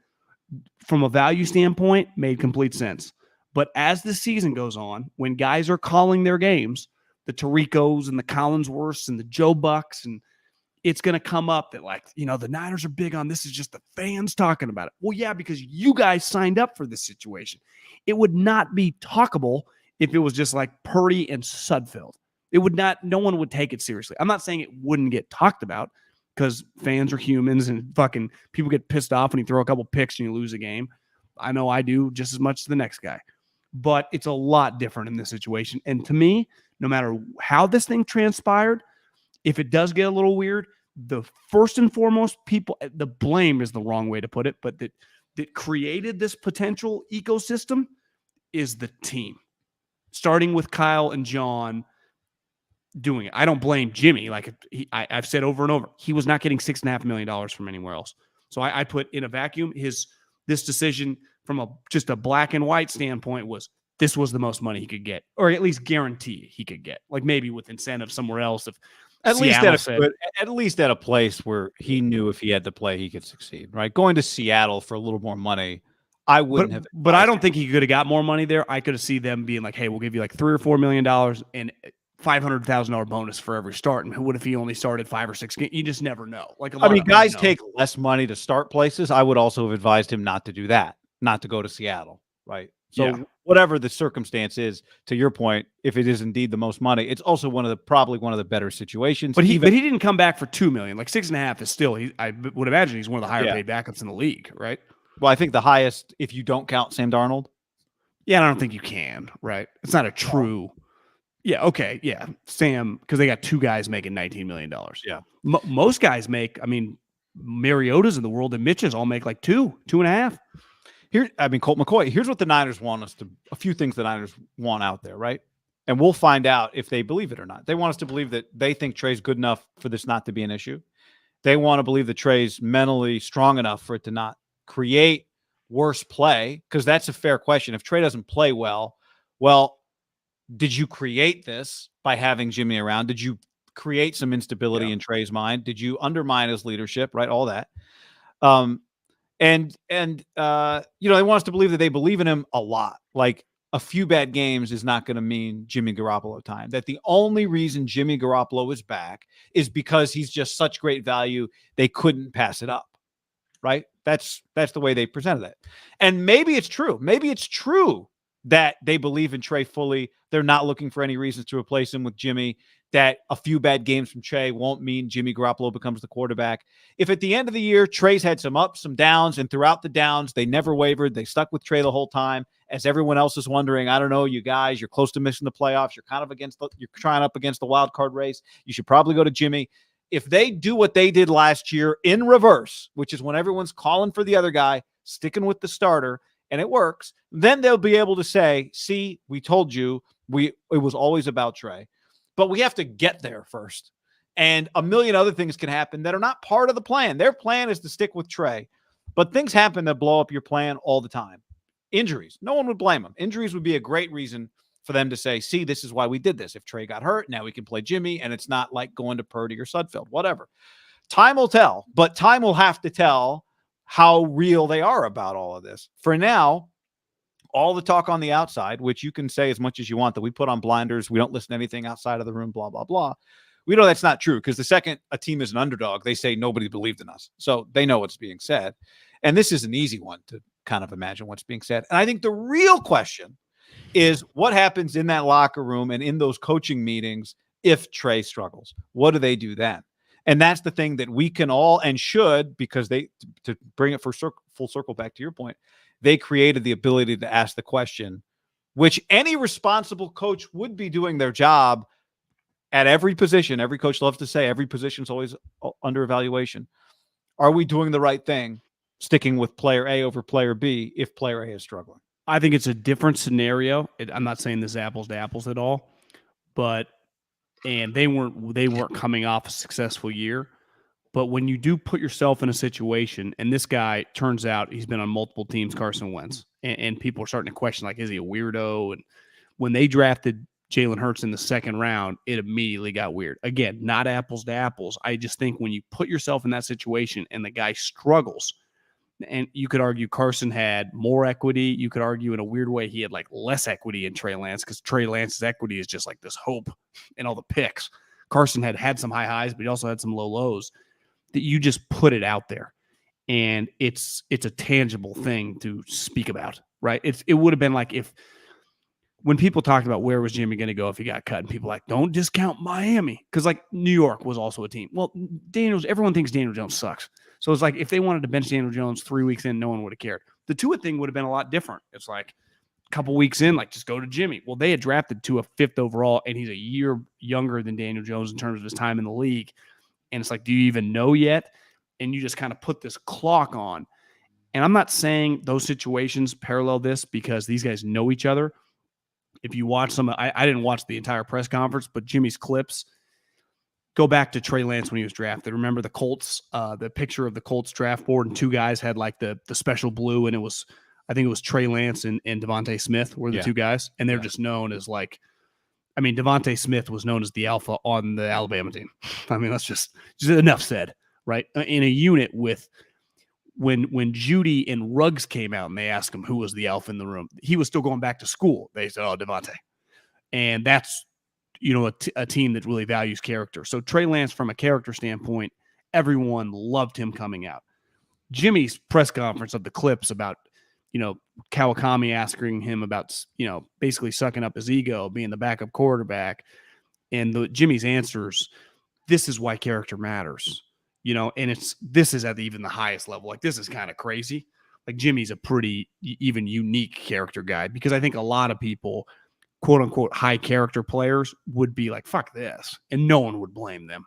from a value standpoint, made complete sense. But as the season goes on, when guys are calling their games, the Tiricos and the Collinsworths and the Joe Bucks, and it's going to come up that, like, you know, the Niners are big on this is just the fans talking about it. Well, yeah, because you guys signed up for this situation. It would not be talkable if it was just like Purdy and Sudfeld. It would not, no one would take it seriously. I'm not saying it wouldn't get talked about because fans are humans and fucking people get pissed off when you throw a couple picks and you lose a game. I know I do just as much as the next guy. But it's a lot different in this situation. And to me, no matter how this thing transpired, if it does get a little weird, the first and foremost people, the blame is the wrong way to put it, but that created this potential ecosystem is the team. Starting with Kyle and John doing it. I don't blame Jimmy. Like I've said over and over, he was not getting $6.5 million from anywhere else. So I put in a vacuum this decision from just a black and white standpoint this was the most money he could get, or at least guarantee he could get. Like maybe with incentive somewhere else. If at least at a place where he knew if he had to play, he could succeed. Right, going to Seattle for a little more money, I wouldn't have. But I don't think he could have got more money there. I could have seen them being like, "Hey, we'll give you like $3 or $4 million and $500,000 bonus for every start." And what if he only started 5 or 6 games? You just never know. Like guys take less money to start places. I would also have advised him not to do that, not to go to Seattle. Right. So whatever the circumstance is, to your point, if it is indeed the most money, it's also probably one of the better situations. But he didn't come back for $2 million. Like 6.5 is still. I would imagine he's one of the higher paid backups in the league, right? Well, I think the highest, if you don't count Sam Darnold. Yeah, I don't think you can. Right? It's not a true. Yeah. Okay. Yeah. Sam, because they got 2 guys making $19 million. Yeah. Most guys make. I mean, Mariota's in the world and Mitch's all make like 2.5. Colt McCoy, here's what the Niners want us to, a few things the Niners want out there, right? And we'll find out if they believe it or not. They want us to believe that they think Trey's good enough for this not to be an issue. They want to believe that Trey's mentally strong enough for it to not create worse play, because that's a fair question. If Trey doesn't play well, did you create this by having Jimmy around? Did you create some instability in Trey's mind? Did you undermine his leadership, right? All that. And they want us to believe that they believe in him a lot. Like a few bad games is not going to mean Jimmy Garoppolo time. That the only reason Jimmy Garoppolo is back is because he's just such great value. They couldn't pass it up. Right. That's the way they presented it. And maybe it's true. Maybe it's true that they believe in Trey fully. They're not looking for any reasons to replace him with Jimmy, that a few bad games from Trey won't mean Jimmy Garoppolo becomes the quarterback. If at the end of the year, Trey's had some ups, some downs, and throughout the downs, they never wavered. They stuck with Trey the whole time. As everyone else is wondering, I don't know, you guys, you're close to missing the playoffs. You're trying up against the wild card race. You should probably go to Jimmy. If they do what they did last year in reverse, which is when everyone's calling for the other guy, sticking with the starter, and it works, then they'll be able to say, see, we told you it was always about Trey. But we have to get there first. And a million other things can happen that are not part of the plan. Their plan is to stick with Trey. But things happen that blow up your plan all the time. Injuries. No one would blame them. Injuries would be a great reason for them to say, see, this is why we did this. If Trey got hurt, now we can play Jimmy, and it's not like going to Purdy or Sudfeld, whatever. Time will tell, but time will have to tell how real they are about all of this. For now, all the talk on the outside, which you can say as much as you want, that we put on blinders, we don't listen to anything outside of the room, blah, blah, blah. We know that's not true, because the second a team is an underdog, they say nobody believed in us. So they know what's being said. And this is an easy one to kind of imagine what's being said. And I think the real question is what happens in that locker room and in those coaching meetings if Trey struggles? What do they do then? And that's the thing that we can all and should, because they, to bring it full circle back to your point, they created the ability to ask the question, which any responsible coach would be doing their job at every position. Every coach loves to say every position is always under evaluation. Are we doing the right thing, sticking with player A over player B if player A is struggling? I think it's a different scenario. I'm not saying this apples to apples at all, but they weren't coming off a successful year. But when you do put yourself in a situation, and this guy turns out he's been on multiple teams, Carson Wentz, and people are starting to question, like, is he a weirdo? And when they drafted Jalen Hurts in the second round, it immediately got weird. Again, not apples to apples. I just think when you put yourself in that situation and the guy struggles, and you could argue Carson had more equity. You could argue in a weird way he had like less equity in Trey Lance, because Trey Lance's equity is just like this hope and all the picks. Carson had some high highs, but he also had some low lows. That you just put it out there, and it's a tangible thing to speak about, right? It would have been like if when people talked about where was Jimmy going to go if he got cut, and people like, don't discount Miami, because like New York was also a team. Well, everyone thinks Daniel Jones sucks. So it's like if they wanted to bench Daniel Jones 3 weeks in, no one would have cared. The Tua thing would have been a lot different. It's like a couple weeks in, like just go to Jimmy. Well, they had drafted Tua 5th overall, and he's a year younger than Daniel Jones in terms of his time in the league. And it's like, do you even know yet? And you just kind of put this clock on. And I'm not saying those situations parallel this because these guys know each other. If you watch some, I didn't watch the entire press conference, but Jimmy's clips, go back to Trey Lance when he was drafted. Remember the Colts, the picture of the Colts draft board, and two guys had like the special blue, and I think it was Trey Lance and Davante Smith were the two guys. And they're just known as like, I mean, Davante Smith was known as the alpha on the Alabama team. I mean, that's just enough said, right? In a unit with when Judy and Ruggs came out and they asked him who was the alpha in the room, he was still going back to school. They said, oh, Davante. And that's, a team that really values character. So Trey Lance, from a character standpoint, everyone loved him coming out. Jimmy's press conference of the clips about, Kawakami asking him about, basically sucking up his ego, being the backup quarterback, and Jimmy's answers, this is why character matters, and this is at even the highest level. Like, this is kind of crazy. Like, Jimmy's a pretty even unique character guy, because I think a lot of people, quote unquote, high character players would be like, fuck this. And no one would blame them.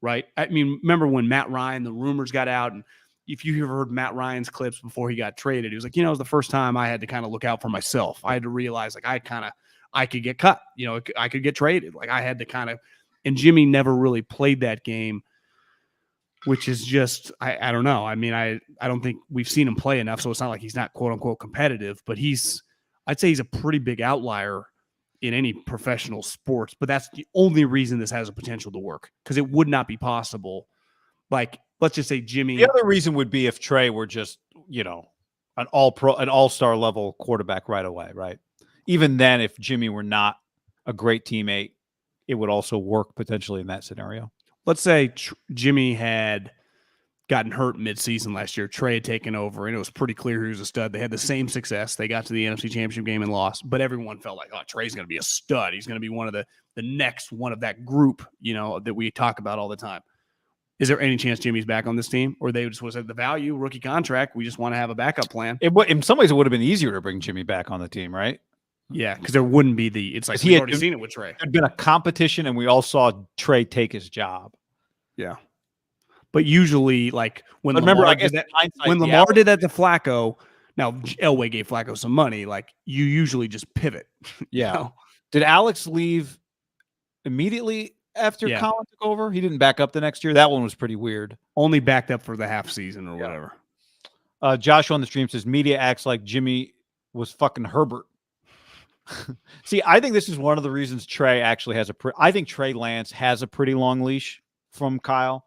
Right. I mean, remember when Matt Ryan, the rumors got out, and if you ever heard Matt Ryan's clips before he got traded, he was like, it was the first time I had to kind of look out for myself. I had to realize like I could get cut, I could get traded. Like I had to and Jimmy never really played that game, which is just, I don't know. I mean, I don't think we've seen him play enough. So it's not like he's not quote unquote competitive, but I'd say he's a pretty big outlier in any professional sports, but that's the only reason this has a potential to work, because it would not be possible. Like, let's just say Jimmy. The other reason would be if Trey were just, an all-star level quarterback right away, right? Even then, if Jimmy were not a great teammate, it would also work potentially in that scenario. Let's say Jimmy had gotten hurt midseason last year. Trey had taken over, and it was pretty clear he was a stud. They had the same success. They got to the NFC Championship game and lost, but everyone felt like, oh, Trey's going to be a stud. He's going to be one of the next one of that group, that we talk about all the time. Is there any chance Jimmy's back on this team, or they just was at the value rookie contract? We just want to have a backup plan. In some ways, it would have been easier to bring Jimmy back on the team, right? Yeah, because there wouldn't be it's like we've already seen it with Trey. There'd been a competition, and we all saw Trey take his job. Yeah. But usually, like when Lamar did that to Flacco, now Elway gave Flacco some money. Like, you usually just pivot. Yeah. Did Alex leave immediately after Colin took over? He didn't back up the next year. That one was pretty weird. Only backed up for the half season or whatever. Josh on the stream says media acts like Jimmy was fucking Herbert. See, I think this is one of the reasons Trey actually has I think Trey Lance has a pretty long leash from Kyle.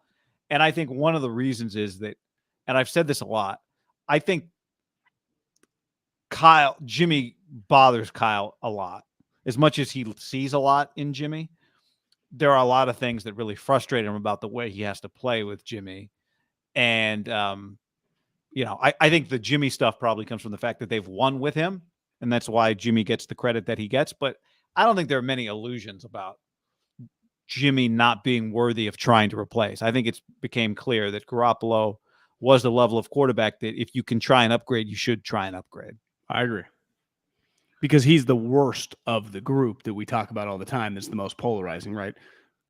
And I think one of the reasons is that, and I've said this a lot, I think Jimmy bothers Kyle a lot. As much as he sees a lot in Jimmy, there are a lot of things that really frustrate him about the way he has to play with Jimmy. And, I think the Jimmy stuff probably comes from the fact that they've won with him. And that's why Jimmy gets the credit that he gets. But I don't think there are many illusions about Jimmy not being worthy of trying to replace. I think it's became clear that Garoppolo was the level of quarterback that if you can try and upgrade, you should try and upgrade. I agree. Because he's the worst of the group that we talk about all the time that's the most polarizing, right?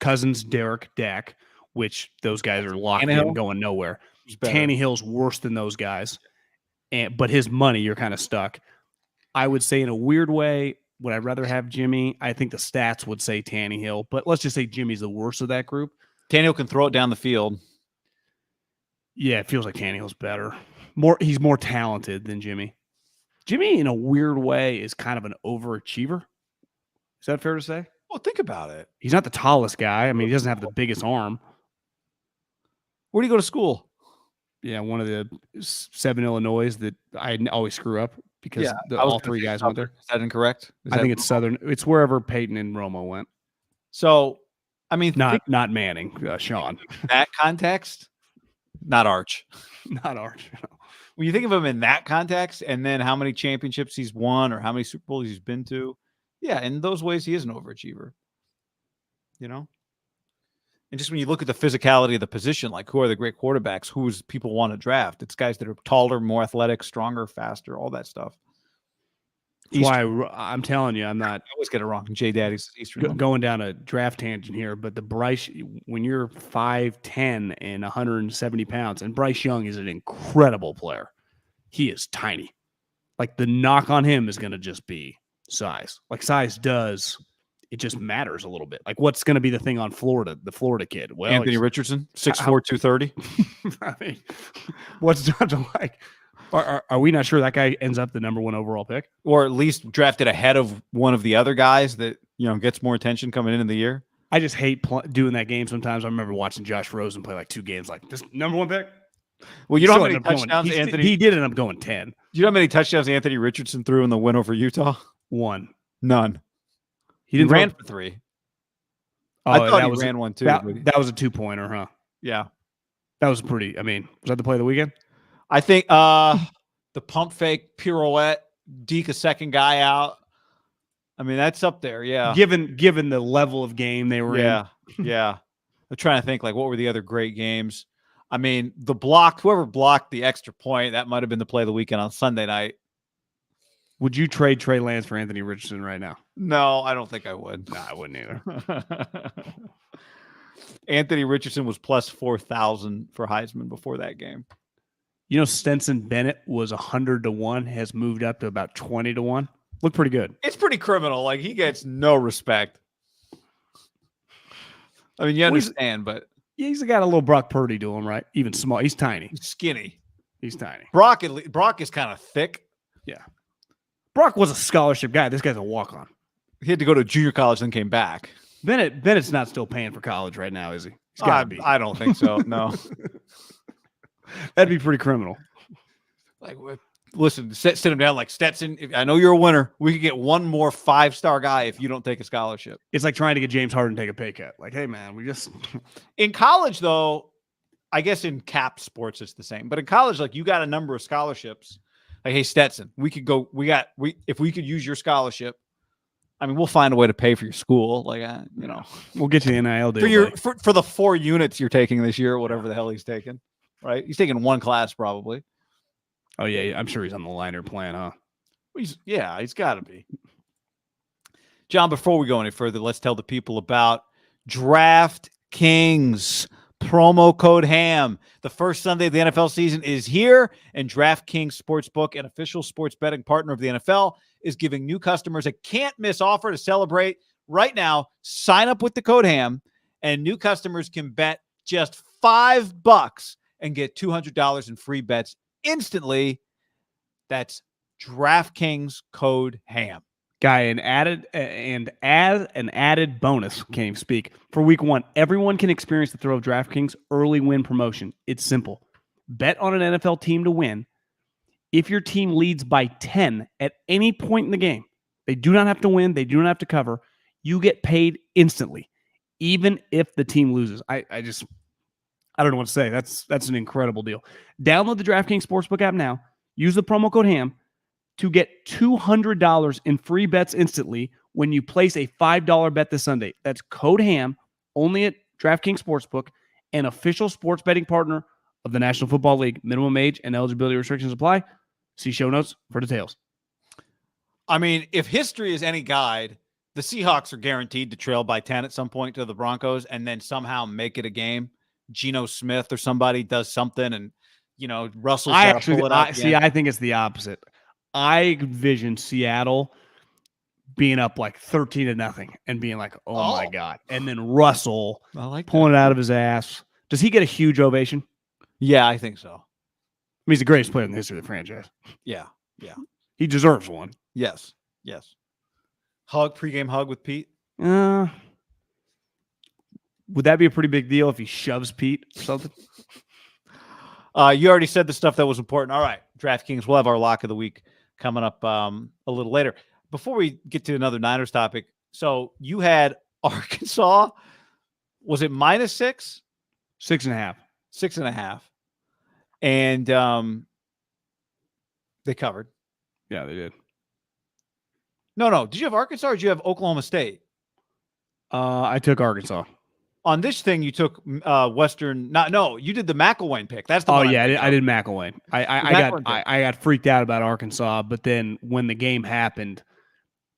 Cousins, Derek, Dak, which those guys are locked in, going nowhere. Tannehill's worse than those guys. But his money, you're kind of stuck. I would say in a weird way, would I rather have Jimmy? I think the stats would say Tannehill, but let's just say Jimmy's the worst of that group. Tannehill can throw it down the field. Yeah, it feels like Tannehill's better. He's more talented than Jimmy. Jimmy, in a weird way, is kind of an overachiever. Is that fair to say? Well, think about it. He's not the tallest guy. I mean, he doesn't have the biggest arm. Where do you go to school? Yeah, one of the 7 Illinois that I always screw up because all three guys went there. Is that incorrect? I think it's Southern. It's wherever Peyton and Romo went. So, I mean, not Manning, Sean. That context, not Arch. Not Arch. When you think of him in that context, and then how many championships he's won or how many Super Bowls he's been to, yeah, in those ways, he is an overachiever. You know? And just when you look at the physicality of the position, like who are the great quarterbacks, who's people want to draft? It's guys that are taller, more athletic, stronger, faster, all that stuff. That's why I'm telling you, I'm not. I always get it wrong. J Daddy's Eastern. Going down a draft tangent here, but the Bryce, when you're 5'10" and 170 pounds, and Bryce Young is an incredible player. He is tiny. Like the knock on him is going to just be size. Like size does. It just matters a little bit. Like what's going to be the thing on Florida, the Florida kid? Well, Anthony Richardson, 6'4", 230. I mean, what's not to like? Are we not sure that guy ends up the number 1 overall pick? Or at least drafted ahead of one of the other guys that, gets more attention coming in the year? I just hate doing that game sometimes. I remember watching Josh Rosen play like 2 games like this number 1 pick. Well, you know how many touchdowns he did end up going 10. Do you know how many touchdowns Anthony Richardson threw in the win over Utah? 1. None. He didn't ran for 3. Oh, I thought he ran one too. That was a 2-pointer, huh? Yeah. That was pretty. I mean, was that the play of the weekend? I think the pump fake pirouette, deke a second guy out. I mean, that's up there. Yeah. Given the level of game they were in. Yeah. I'm trying to think like what were the other great games. I mean, whoever blocked the extra point, that might have been the play of the weekend on Sunday night. Would you trade Trey Lance for Anthony Richardson right now? No, I don't think I would. No, I wouldn't either. Anthony Richardson was plus 4,000 for Heisman before that game. You know, Stetson Bennett was 100-1, has moved up to about 20-1. Looked pretty good. It's pretty criminal. Like he gets no respect. I mean, you understand, but he's got a little Brock Purdy to him, right? Even small. He's tiny. He's skinny. He's tiny. Brock is kind of thick. Yeah. Brock was a scholarship guy. This guy's a walk-on. He had to go to junior college, then came back. Bennett's not still paying for college right now, is he? He's got to be. I don't think so. No. That'd be pretty criminal. Like, listen, sit him down like Stetson. I know you're a winner. We could get one more 5-star guy if you don't take a scholarship. It's like trying to get James Harden to take a pay cut. Like, hey, man, we just in college though. I guess in cap sports it's the same, but in college, like you got a number of scholarships. Like, hey, Stetson, if we could use your scholarship, I mean, we'll find a way to pay for your school. Like, we'll get you the NIL deal for the 4 units you're taking this year, whatever the hell he's taking. Right? He's taking 1 class probably. Oh yeah, I'm sure he's on the liner plan, huh? He's got to be. John, before we go any further, let's tell the people about Draftkings. Promo code HAM. The first Sunday of the NFL season is here, and Draftkings Sportsbook, an official sports betting partner of the NFL, is giving new customers a can't-miss offer to celebrate. Right now, sign up with the code HAM, and new customers can bet just $5 and get $200 in free bets instantly. That's Draftkings code HAM. Guy, and as an added bonus, can't even speak. For week 1, everyone can experience the thrill of DraftKings early win promotion. It's simple. Bet on an NFL team to win. If your team leads by 10 at any point in the game, they do not have to win, they do not have to cover. You get paid instantly, even if the team loses. I don't know what to say. That's an incredible deal. Download the DraftKings Sportsbook app now. Use the promo code HAM to get $200 in free bets instantly when you place a $5 bet this Sunday. That's code HAM, only at DraftKings Sportsbook, an official sports betting partner of the National Football League. Minimum age and eligibility restrictions apply. See show notes for details. I mean, if history is any guide, the Seahawks are guaranteed to trail by 10 at some point to the Broncos and then somehow make it a game. Geno Smith or somebody does something and, Russell's got to pull it out. I think it's the opposite. I envision Seattle being up like 13-0 and being like, oh my God. And then Russell pulling it out of his ass. Does he get a huge ovation? Yeah, I think so. I mean, he's the greatest player in the history of the franchise. Yeah. He deserves one. Yes. Pregame hug with Pete? Would that be a pretty big deal if he shoves Pete or something? You already said the stuff that was important. All right, DraftKings, we'll have our lock of the week coming up a little later. Before we get to another Niners topic, so you had Arkansas, was it -6? 6.5. 6.5. And they covered. Yeah, they did. No. Did you have Arkansas or did you have Oklahoma State? I took Arkansas. On this thing, you took Western. You did the McElwain pick. That's the one. I did McElwain. I got freaked out about Arkansas, but then when the game happened,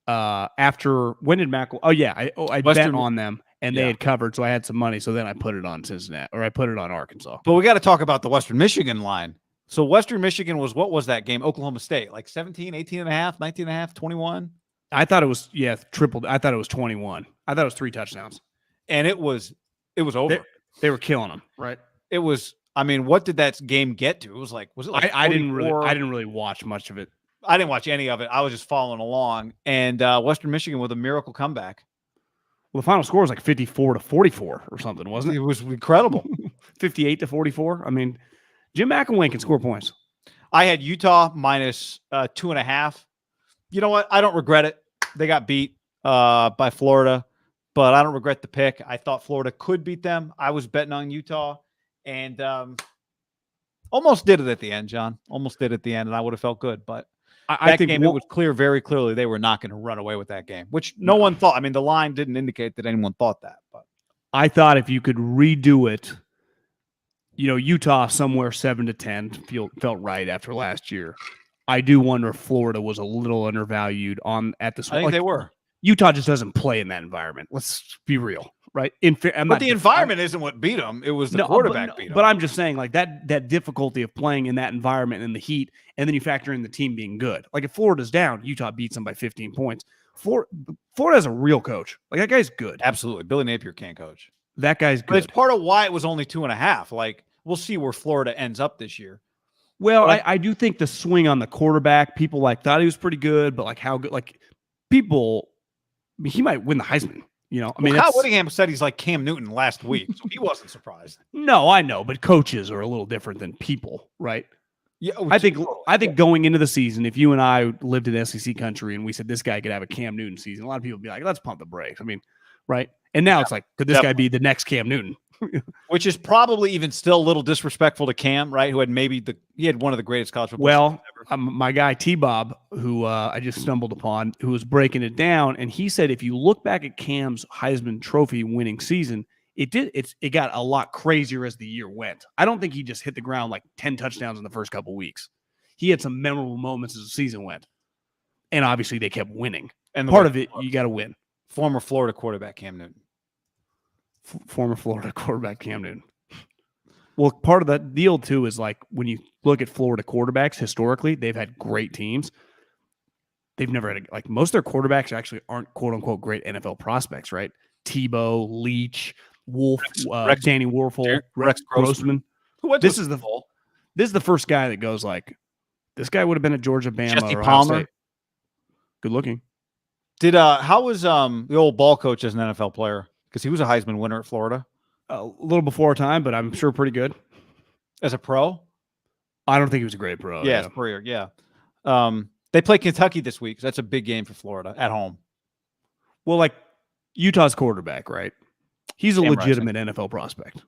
after when did McElwain? Oh yeah, I bet on them and they had covered, so I had some money. So then I put it on Cincinnati, or I put it on Arkansas. But we got to talk about the Western Michigan line. So Western Michigan what was that game? Oklahoma State, like 17, 18.5, 19.5, 21. I thought it was tripled. I thought it was 21. I thought it was 3 touchdowns. And it was over. They were killing them, right? It was. I mean, what did that game get to? Was it like I didn't really watch much of it. I didn't watch any of it. I was just following along. And Western Michigan with a miracle comeback. Well, the final score was like 54-44 or something, wasn't it? It was incredible. 58-44. I mean, Jim McElwain can score points. I had Utah -2.5. You know what? I don't regret it. They got beat by Florida. But I don't regret the pick. I thought Florida could beat them. I was betting on Utah and almost did it at the end, John. Almost did it at the end, and I would have felt good. But I think it was very clearly they were not going to run away with that game, which no one thought. I mean, the line didn't indicate that anyone thought that. But I thought if you could redo it, Utah somewhere 7-10 felt right after last year. I do wonder if Florida was a little undervalued at the. I think they were. Utah just doesn't play in that environment. Let's be real, right? But the environment isn't what beat them. It was the quarterback beat them. But I'm just saying, like that difficulty of playing in that environment in the heat, and then you factor in the team being good. Like if Florida's down, Utah beats them by 15 points. Florida has a real coach. Like that guy's good. Absolutely, Billy Napier can't coach. That guy's good. But it's part of why it was only 2.5. Like we'll see where Florida ends up this year. Well, I do think the swing on the quarterback, people thought he was pretty good, but how good? People. I mean, he might win the Heisman. Kyle Whittingham said he's like Cam Newton last week, so he wasn't surprised. No, I know, but coaches are a little different than people, right? Yeah, I think going into the season, if you and I lived in SEC country and we said this guy could have a Cam Newton season, a lot of people would be like, let's pump the brakes. I mean, right? And now it's like, could this guy be the next Cam Newton? Which is probably even still a little disrespectful to Cam, right? Who had he had one of the greatest college football. Well, my guy T-Bob, who I just stumbled upon, who was breaking it down, and he said if you look back at Cam's Heisman Trophy winning season, it got a lot crazier as the year went. I don't think he just hit the ground like 10 touchdowns in the first couple weeks. He had some memorable moments as the season went, and obviously they kept winning. And part of it, you got to win. Former Florida quarterback Cam Newton. Former Florida quarterback Cam Newton. Well, part of that deal, too, is like when you look at Florida quarterbacks, historically, they've had great teams. They've never had, most of their quarterbacks actually aren't quote-unquote great NFL prospects, right? Tebow, Leach, Wolf, Danny Werfel, Rex Grossman. This is the first guy that goes this guy would have been at Georgia, Bama, Jesse or Palmer. State. Good looking. How was the old ball coach as an NFL player? Because he was a Heisman winner at Florida. A little before time, but I'm sure pretty good. As a pro? I don't think he was a great pro. Yeah, as a career, yeah. They play Kentucky this week, so that's a big game for Florida at home. Well, Utah's quarterback, right? He's a legitimate NFL prospect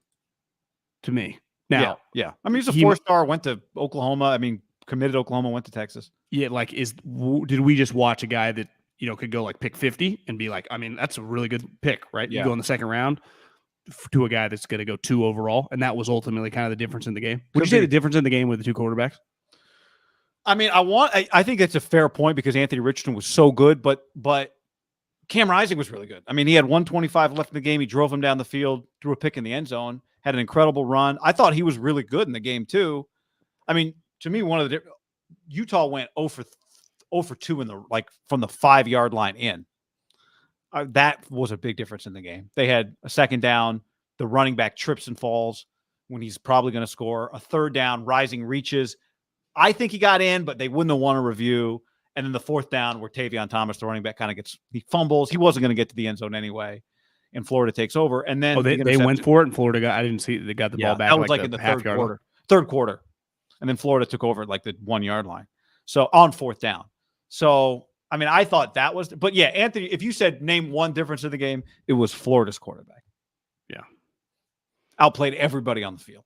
to me. Now, yeah. I mean, he's a 4-star, went to Oklahoma. I mean, committed to Oklahoma, went to Texas. Yeah, did we just watch a guy that could go pick 50 and be I mean, that's a really good pick, right? You go in the second round. to a guy that's going to go 2 overall, and that was ultimately kind of the difference in the game. Would you say the difference in the game with the 2 quarterbacks? I mean, I think that's a fair point because Anthony Richardson was so good, but Cam Rising was really good. I mean, he had 125 left in the game. He drove him down the field, threw a pick in the end zone, had an incredible run. I thought he was really good in the game too. I mean, to me, Utah went 0 for 2 in from the 5-yard line in. That was a big difference in the game. They had a second down, the running back trips and falls when he's probably going to score. A third down, Rising reaches. I think he got in, but they wouldn't have won a review. And then the fourth down where Tavion Thomas, the running back, he fumbles. He wasn't going to get to the end zone anyway. And Florida takes over. And then they went for it, and Florida I didn't see they got the ball back. That was in the third quarter. And then Florida took over at the 1-yard line. So on fourth down. So, I mean, I thought that was, but yeah, Anthony, if you said name one difference of the game, it was Florida's quarterback. Yeah. Outplayed everybody on the field.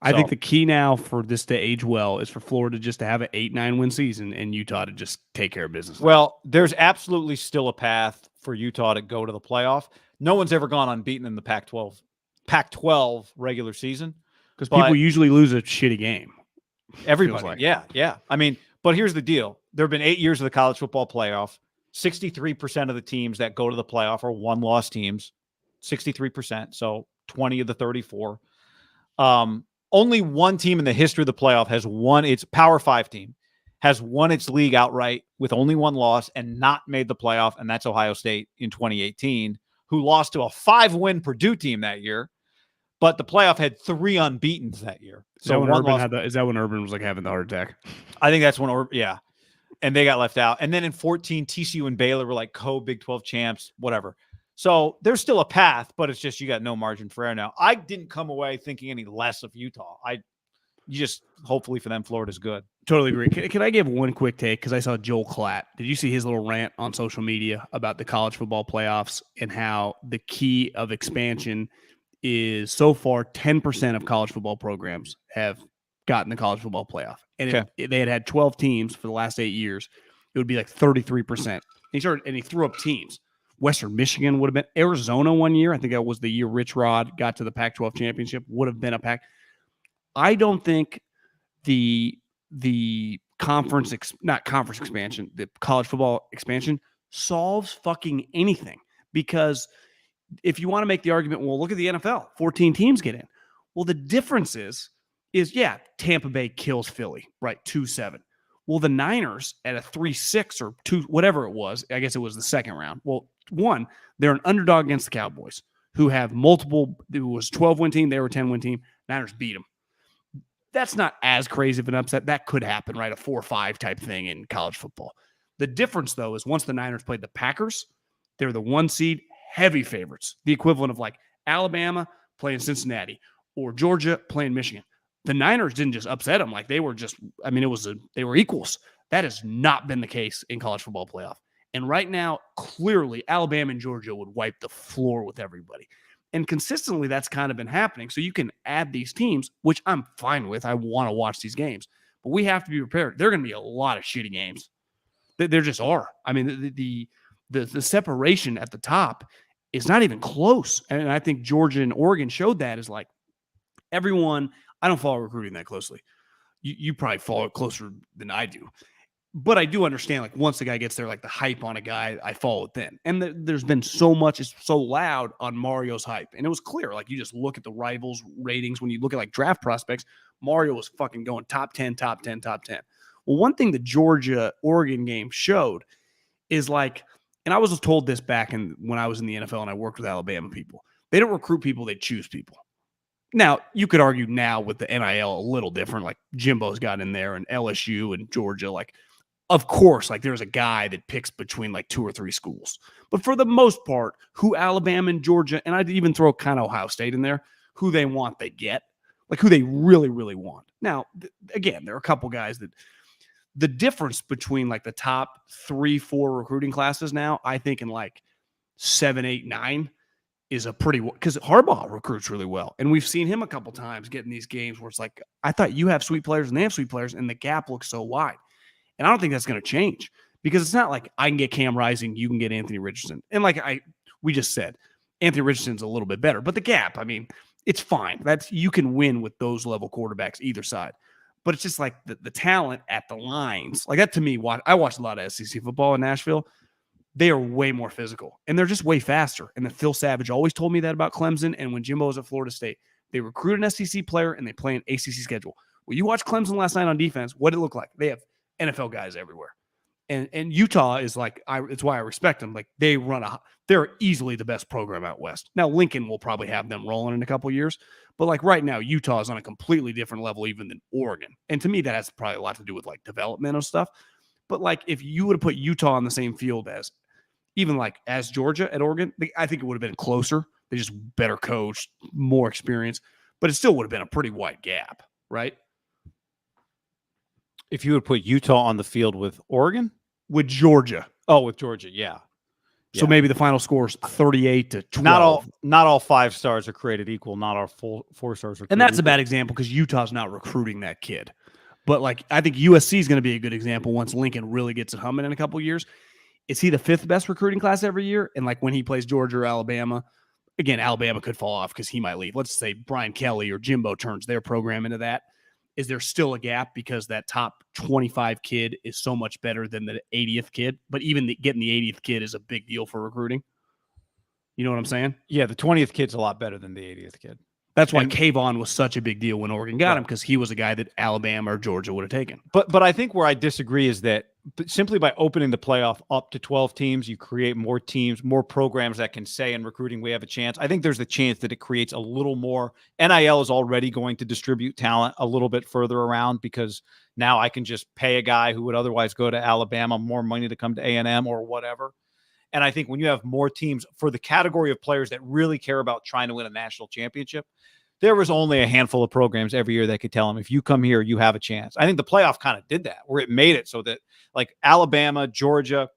I think the key now for this to age well is for Florida just to have an 8-9 win season and Utah to just take care of business. Well, there's absolutely still a path for Utah to go to the playoff. No one's ever gone unbeaten in the Pac-12 regular season. Because people usually lose a shitty game. Everybody. Yeah. I mean, but here's the deal. There have been 8 years of the college football playoff. 63% of the teams that go to the playoff are one-loss teams. 63%. So 20 of the 34. Only one team in the history of the playoff has won its Power 5 team, has won its league outright with only one loss and not made the playoff, and that's Ohio State in 2018, who lost to a 5-win Purdue team that year. But the playoff had 3 unbeatens that year. So is that when Urban was having the heart attack? I think that's when and they got left out. And then in 14, TCU and Baylor were co-Big 12 champs, whatever. So there's still a path, but it's just you got no margin for error now. I didn't come away thinking any less of Utah. Hopefully for them, Florida's good. Totally agree. Can I give one quick take? Because I saw Joel Klatt. Did you see his little rant on social media about the college football playoffs and how the key of expansion is so far 10% of college football programs have gotten the college football playoff. And if they had 12 teams for the last 8 years, it would be 33%. And he threw up teams. Western Michigan would have been Arizona one year. I think that was the year Rich Rod got to the Pac-12 championship, would have been a Pac. I don't think the college football expansion solves fucking anything, because if you want to make the argument, well, look at the NFL, 14 teams get in. Well, the difference is Tampa Bay kills Philly, right? 2-7. Well, the Niners at a 3-6 or 2, whatever it was, I guess it was the second round. Well, one, they're an underdog against the Cowboys, who have multiple. It was 12-win team, they were a 10-win team. Niners beat them. That's not as crazy of an upset. That could happen, right? A 4-5 type thing in college football. The difference, though, is once the Niners played the Packers, they're the 1 seed, heavy favorites, the equivalent of Alabama playing Cincinnati or Georgia playing Michigan. The Niners didn't just upset them. They were they were equals. That has not been the case in college football playoff. And right now, clearly, Alabama and Georgia would wipe the floor with everybody. And consistently, that's kind of been happening. So you can add these teams, which I'm fine with. I want to watch these games. But we have to be prepared. There are going to be a lot of shitty games. There just are. I mean, the separation at the top is not even close. And I think Georgia and Oregon showed that as everyone. I don't follow recruiting that closely. You probably follow it closer than I do. But I do understand, once the guy gets there, the hype on a guy, I follow it then. And there's been so much, it's so loud on Mario's hype. And it was clear, you just look at the rivals ratings. When you look at draft prospects, Mario was fucking going top 10, top 10, top 10. Well, one thing the Georgia-Oregon game showed is and I was told this back when I was in the NFL and I worked with Alabama people. They don't recruit people, they choose people. Now, you could argue now with the NIL a little different, Jimbo's got in there and LSU and Georgia, of course, there's a guy that picks between 2 or 3 schools. But for the most part, who Alabama and Georgia, and I'd even throw kind of Ohio State in there, who they want, they get. Who they really, really want. Now, again, there are a couple guys that the difference between the top 3-4 recruiting classes now, I think in 7, 8, 9 is a pretty, because Harbaugh recruits really well. And we've seen him a couple times get in these games where it's I thought you have sweet players and they have sweet players, and the gap looks so wide. And I don't think that's going to change, because it's not I can get Cam Rising, you can get Anthony Richardson. And we just said, Anthony Richardson's a little bit better, but the gap, I mean, it's fine. You can win with those level quarterbacks either side. But it's just like the talent at the lines. Like that to me, I watched a lot of SEC football in Nashville. They are way more physical, and they're just way faster. And then Phil Savage always told me that about Clemson. And when Jimbo was at Florida State, they recruit an SEC player and they play an ACC schedule. Well, you watch Clemson last night on defense, what did it look like? They have NFL guys everywhere. And Utah is like, it's why I respect them. Like they're easily the best program out west. Now Lincoln will probably have them rolling in a couple years, but like right now, Utah is on a completely different level even than Oregon. And to me, that has probably a lot to do with like developmental stuff. But like if you would have put Utah on the same field as even like as Georgia at Oregon, I think it would have been closer. They just better coached, more experience, but it still would have been a pretty wide gap, right? If you would put Utah on the field with Oregon? With Georgia. Oh, with Georgia, yeah. So maybe the final score is 38-12. Not all 5 stars are created equal. Not all 4 stars are created And that's equal. a bad example because Utah's not recruiting that kid. But like I think USC is going to be a good example once Lincoln really gets it humming in a couple of years. Is he the 5th best recruiting class every year? And like when he plays Georgia or Alabama, again, Alabama could fall off because he might leave. Let's say Brian Kelly or Jimbo turns their program into that. Is there still a gap because that top 25 kid is so much better than the 80th kid? But even getting the 80th kid is a big deal for recruiting. You know what I'm saying? Yeah, the 20th kid's a lot better than the 80th kid. That's why Kayvon was such a big deal when Oregon got him, because he was a guy that Alabama or Georgia would have taken. But I think where I disagree is that simply by opening the playoff up to 12 teams, you create more teams, more programs that can say in recruiting we have a chance. I think there's the chance that it creates a little more. NIL is already going to distribute talent a little bit further around because now I can just pay a guy who would otherwise go to Alabama more money to come to A&M or whatever. And I think when you have more teams for the category of players that really care about trying to win a national championship, there was only a handful of programs every year that could tell them, if you come here, you have a chance. I think the playoff kind of did that, where it made it so that like Alabama, Georgia,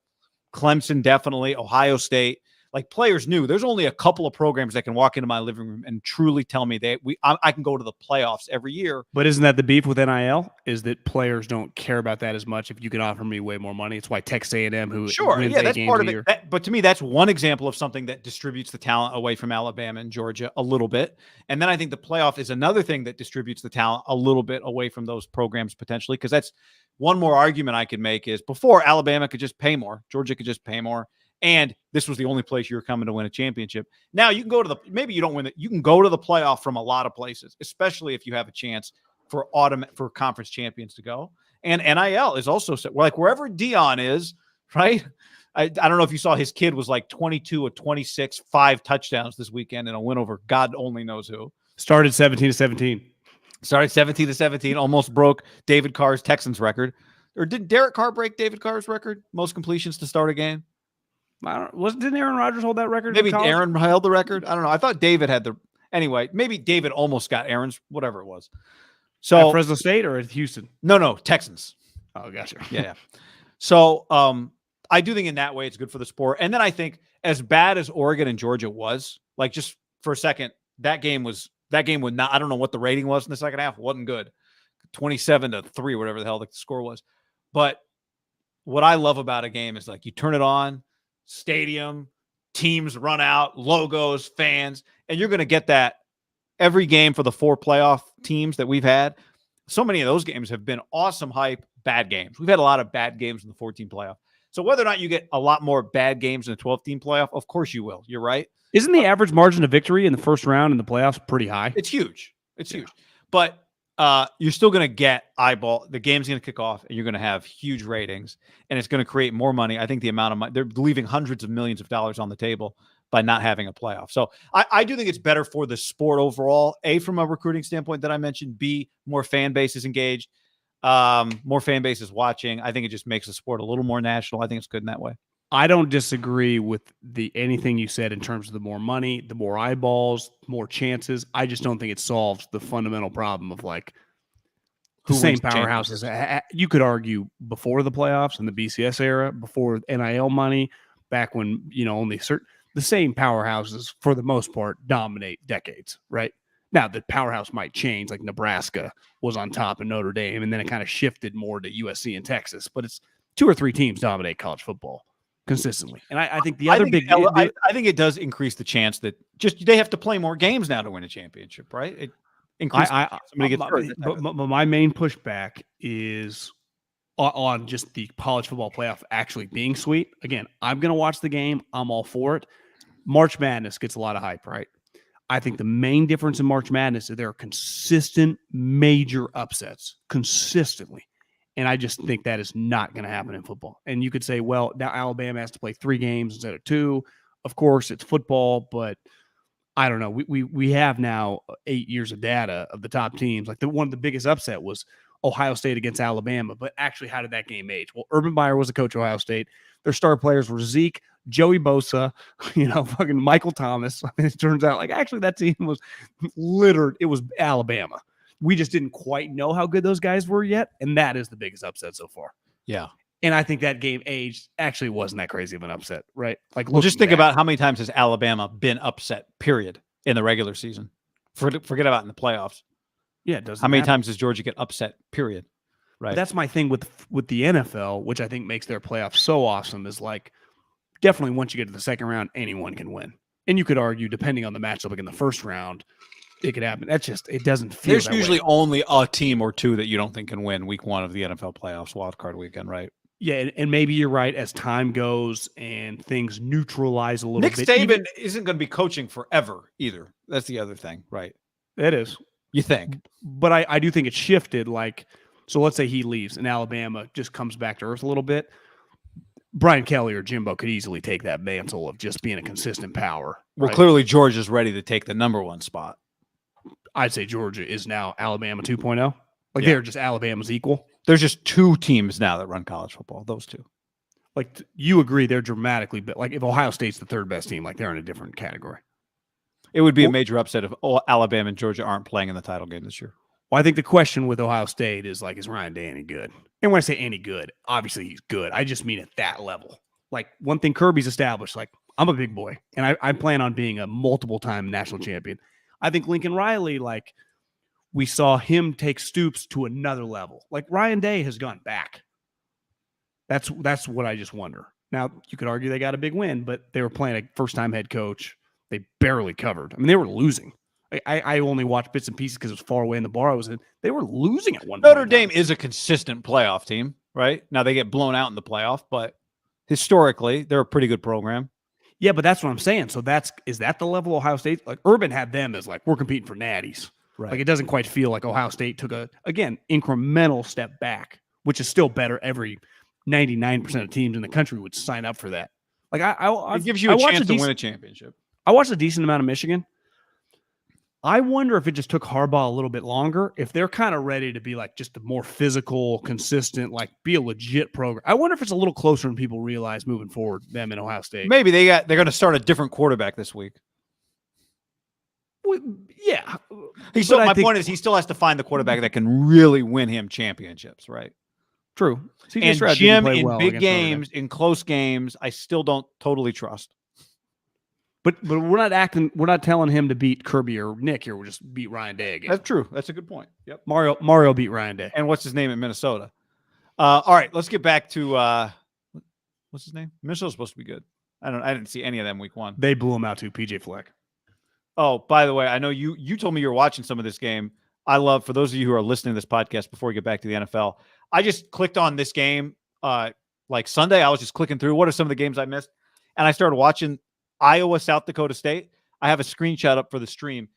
Clemson, definitely, Ohio State, like players knew there's only a couple of programs that can walk into my living room and truly tell me that I can go to the playoffs every year. But isn't that the beef with NIL? Is that players don't care about that as much if you can offer me way more money? It's why Texas A&M, who wins that's part of it. But to me, that's one example of something that distributes the talent away from Alabama and Georgia a little bit. And then I think the playoff is another thing that distributes the talent a little bit away from those programs potentially, because that's one more argument I could make is before Alabama could just pay more, Georgia could just pay more. And this was the only place you were coming to win a championship. Now you can go to maybe you don't win it. You can go to the playoff from a lot of places, especially if you have a chance for conference champions to go. And NIL is also like wherever Dion is, right? I don't know if you saw his kid was like 22 or 26, 5 touchdowns this weekend in a win over God only knows who. Started 17-17. Started 17-17, almost broke David Carr's Texans record. Or did Derek Carr break David Carr's record? Most completions to start a game? Didn't Aaron Rodgers hold that record? Maybe Aaron held the record. I don't know. I thought David had anyway, maybe David almost got Aaron's, whatever it was. So at Fresno State or at Houston? No, Texans. Oh, gotcha. Yeah. So I do think in that way it's good for the sport. And then I think as bad as Oregon and Georgia was, like just for a second, that game would not, I don't know what the rating was in the second half. It wasn't good. 27-3, whatever the hell the score was. But what I love about a game is like you turn it on, stadium, teams run out, logos, fans, and you're going to get that every game for the 4 playoff teams that we've had. So many of those games have been awesome hype, bad games. We've had a lot of bad games in the 14 playoff. So whether or not you get a lot more bad games in the 12-team playoff, of course you will. You're right. Isn't the average margin of victory in the first round in the playoffs pretty high? It's huge. Huge. But you're still going to get eyeball. The game's going to kick off, and you're going to have huge ratings, and it's going to create more money. I think the amount of money, they're leaving hundreds of millions of dollars on the table by not having a playoff. So I do think it's better for the sport overall, A, from a recruiting standpoint that I mentioned, B, more fan bases engaged, more fan bases watching. I think it just makes the sport a little more national. I think it's good in that way. I don't disagree with anything you said in terms of the more money, the more eyeballs, more chances. I just don't think it solves the fundamental problem of like the same powerhouses. You could argue before the playoffs in the BCS era, before NIL money, back when, only the same powerhouses for the most part dominate decades, right? Now the powerhouse might change, like Nebraska was on top of Notre Dame, and then it kind of shifted more to USC and Texas, but it's 2 or 3 teams dominate college football. consistently. And I think the other I think it does increase the chance that just they have to play more games now to win a championship, right? It increases somebody gets hurt. But my main pushback is on just the college football playoff actually being sweet. Again, I'm going to watch the game. I'm all for it. March Madness gets a lot of hype, right? I think the main difference in March Madness is there are consistent major upsets consistently. And I just think that is not going to happen in football. And you could say, well, now Alabama has to play 3 games instead of 2. Of course, it's football, but I don't know. We have now 8 years of data of the top teams. Like one of the biggest upset was Ohio State against Alabama. But actually, how did that game age? Well, Urban Meyer was a coach of Ohio State. Their star players were Zeke, Joey Bosa, fucking Michael Thomas. I mean, it turns out, like, actually that team was littered. It was Alabama. We just didn't quite know how good those guys were yet, and that is the biggest upset so far. Yeah. And I think that game aged actually wasn't that crazy of an upset, right? Like, well, just think about how many times has Alabama been upset, period, in the regular season. Forget about in the playoffs. Yeah, it doesn't How many matter. times does Georgia get upset, period? Right. But that's my thing with the NFL, which I think makes their playoffs so awesome, is like, definitely once you get to the second round, anyone can win. And you could argue, depending on the matchup, like in the first round, it could happen. That's just, it doesn't feel There's that usually way. only a team or two that you don't think can win week 1 of the NFL playoffs, wild card weekend, right? Yeah, and maybe you're right as time goes and things neutralize a little Nick bit. Saban isn't going to be coaching forever either. That's the other thing, right? It is. You think. But I do think it shifted. Like, so let's say he leaves and Alabama just comes back to earth a little bit. Brian Kelly or Jimbo could easily take that mantle of just being a consistent power. Well, right? clearly Georgia's ready to take the number 1 spot. I'd say Georgia is now Alabama 2.0. Like, they're just Alabama's equal. There's just 2 teams now that run college football, those 2. Like, you agree they're dramatically, but like if Ohio State's the 3rd best team, like they're in a different category. It would be a major upset if Alabama and Georgia aren't playing in the title game this year. Well, I think the question with Ohio State is like, is Ryan Day any good? And when I say any good, obviously he's good. I just mean at that level. Like, one thing Kirby's established, like, I'm a big boy, and I plan on being a multiple-time national champion. I think Lincoln Riley, like, we saw him take Stoops to another level. Like, Ryan Day has gone back. That's what I just wonder. Now, you could argue they got a big win, but they were playing a first-time head coach. They barely covered. I mean, they were losing. I only watched bits and pieces because it was far away in the bar I was in. They were losing at one point. Notre Dame is a consistent playoff team, right? Now, they get blown out in the playoff, but historically, they're a pretty good program. Yeah, but that's what I'm saying. So is that the level Ohio State? Like, Urban had them as like, we're competing for natties. Right. Like, it doesn't quite feel like Ohio State took again, incremental step back, which is still better. Every 99% of teams in the country would sign up for that. Like, it gives you a chance to win a championship. I watched a decent amount of Michigan. I wonder if it just took Harbaugh a little bit longer, if they're kind of ready to be like just a more physical, consistent, like be a legit program. I wonder if it's a little closer than people realize moving forward, them in Ohio State. Maybe they're going to start a different quarterback this week. Yeah. My point is he still has to find the quarterback that can really win him championships, right? True. And Jim in big games, in close games, I still don't totally trust. But we're not telling him to beat Kirby or Nick here. We'll just beat Ryan Day again. That's true. That's a good point. Yep. Mario beat Ryan Day. And what's his name in Minnesota? All right, let's get back to what's his name? Minnesota's supposed to be good. I didn't see any of them week 1. They blew him out to PJ Fleck. Oh, by the way, I know you told me you were watching some of this game. I love, for those of you who are listening to this podcast before we get back to the NFL, I just clicked on this game like Sunday. I was just clicking through what are some of the games I missed, and I started watching Iowa, South Dakota State. I have a screenshot up for the stream.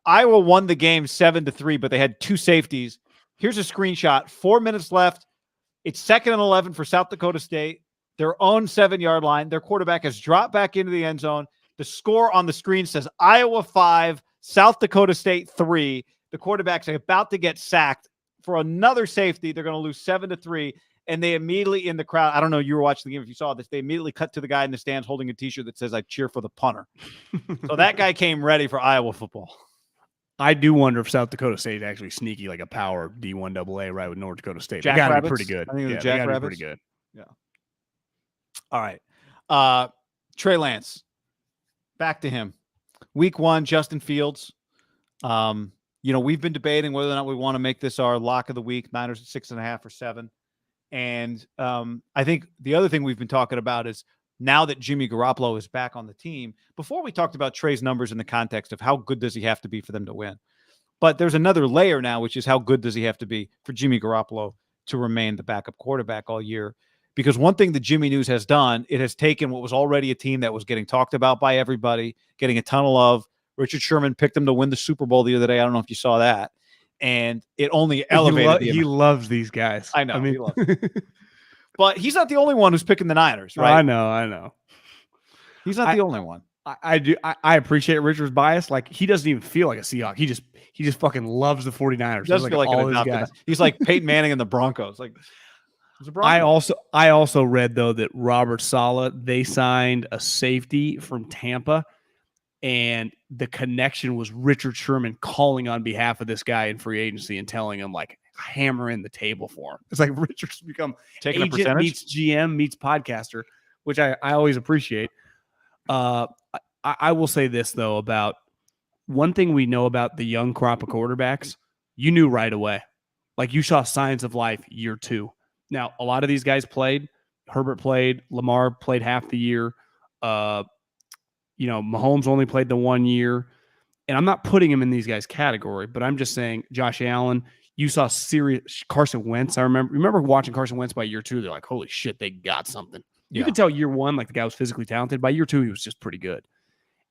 Iowa won the game 7-3, but they had 2 safeties. Here's a screenshot. 4 minutes left. It's 2nd and 11 for South Dakota State. Their own 7-yard line. Their quarterback has dropped back into the end zone. The score on the screen says Iowa 5, South Dakota State 3. The quarterback's about to get sacked for another safety. They're going to lose 7-3. And they immediately in the crowd, I don't know, you were watching the game if you saw this, they immediately cut to the guy in the stands holding a t-shirt that says, I cheer for the punter. So that guy came ready for Iowa football. I do wonder if South Dakota State actually sneaky like a power D1 AA right with North Dakota State. Jack they got to Rabbits? be pretty good. I think yeah, Jack Rabbits. Pretty good. Yeah. All right. Trey Lance. Back to him. Week 1, Justin Fields. We've been debating whether or not we want to make this our lock of the week, Niners at 6.5 or 7. And I think the other thing we've been talking about is now that Jimmy Garoppolo is back on the team. Before we talked about Trey's numbers in the context of how good does he have to be for them to win. But there's another layer now, which is how good does he have to be for Jimmy Garoppolo to remain the backup quarterback all year? Because one thing that Jimmy News has done, it has taken what was already a team that was getting talked about by everybody, getting a ton of love. Richard Sherman picked him to win the Super Bowl the other day. I don't know if you saw that. And it only elevated He loves these guys. I know. I mean, he loves them. But he's not the only one who's picking the Niners, right? I know. He's not the only one. I do. I appreciate Richard's bias. Like, he doesn't even feel like a Seahawk. He just fucking loves the 49ers. He doesn't feel like all an these adopted guys. He's like Peyton Manning and the Broncos. Like, I also read, though, that Robert Saleh, they signed a safety from Tampa, and the connection was Richard Sherman calling on behalf of this guy in free agency and telling him, like, hammer in the table for him. It's like Richard's become taking agent a percentage? meets GM meets podcaster, which I always appreciate. I will say this, though, about one thing we know about the young crop of quarterbacks. You knew right away. Like, you saw signs of life year 2. Now, a lot of these guys played. Herbert played. Lamar played half the year. Mahomes only played the 1 year. And I'm not putting him in these guys' category, but I'm just saying Josh Allen, you saw serious Carson Wentz. I remember watching Carson Wentz by year 2. They're like, holy shit, they got something. You could tell year 1, like, the guy was physically talented. By year 2, he was just pretty good.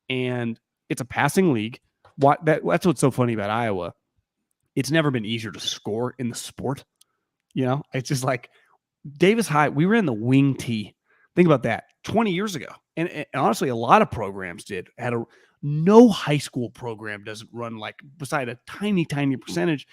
And it's a passing league. That's what's so funny about Iowa. It's never been easier to score in the sport. It's just like Davis High. We ran the wing tee. Think about that 20 years ago. And honestly, a lot of programs no high school program doesn't run, like, beside a tiny percentage,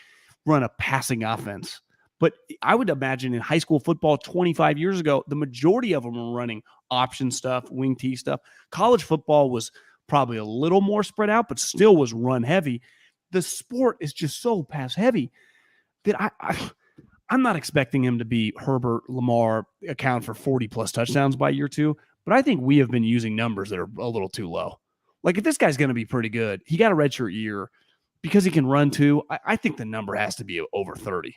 run a passing offense. But I would imagine in high school football 25 years ago, the majority of them were running option stuff, wing tee stuff. College football was probably a little more spread out, but still was run heavy. The sport is just so pass heavy that I'm not expecting him to be Herbert, Lamar, account for 40+ touchdowns by year 2. But I think we have been using numbers that are a little too low. Like, if this guy's going to be pretty good, he got a redshirt year because he can run too. I think the number has to be over 30.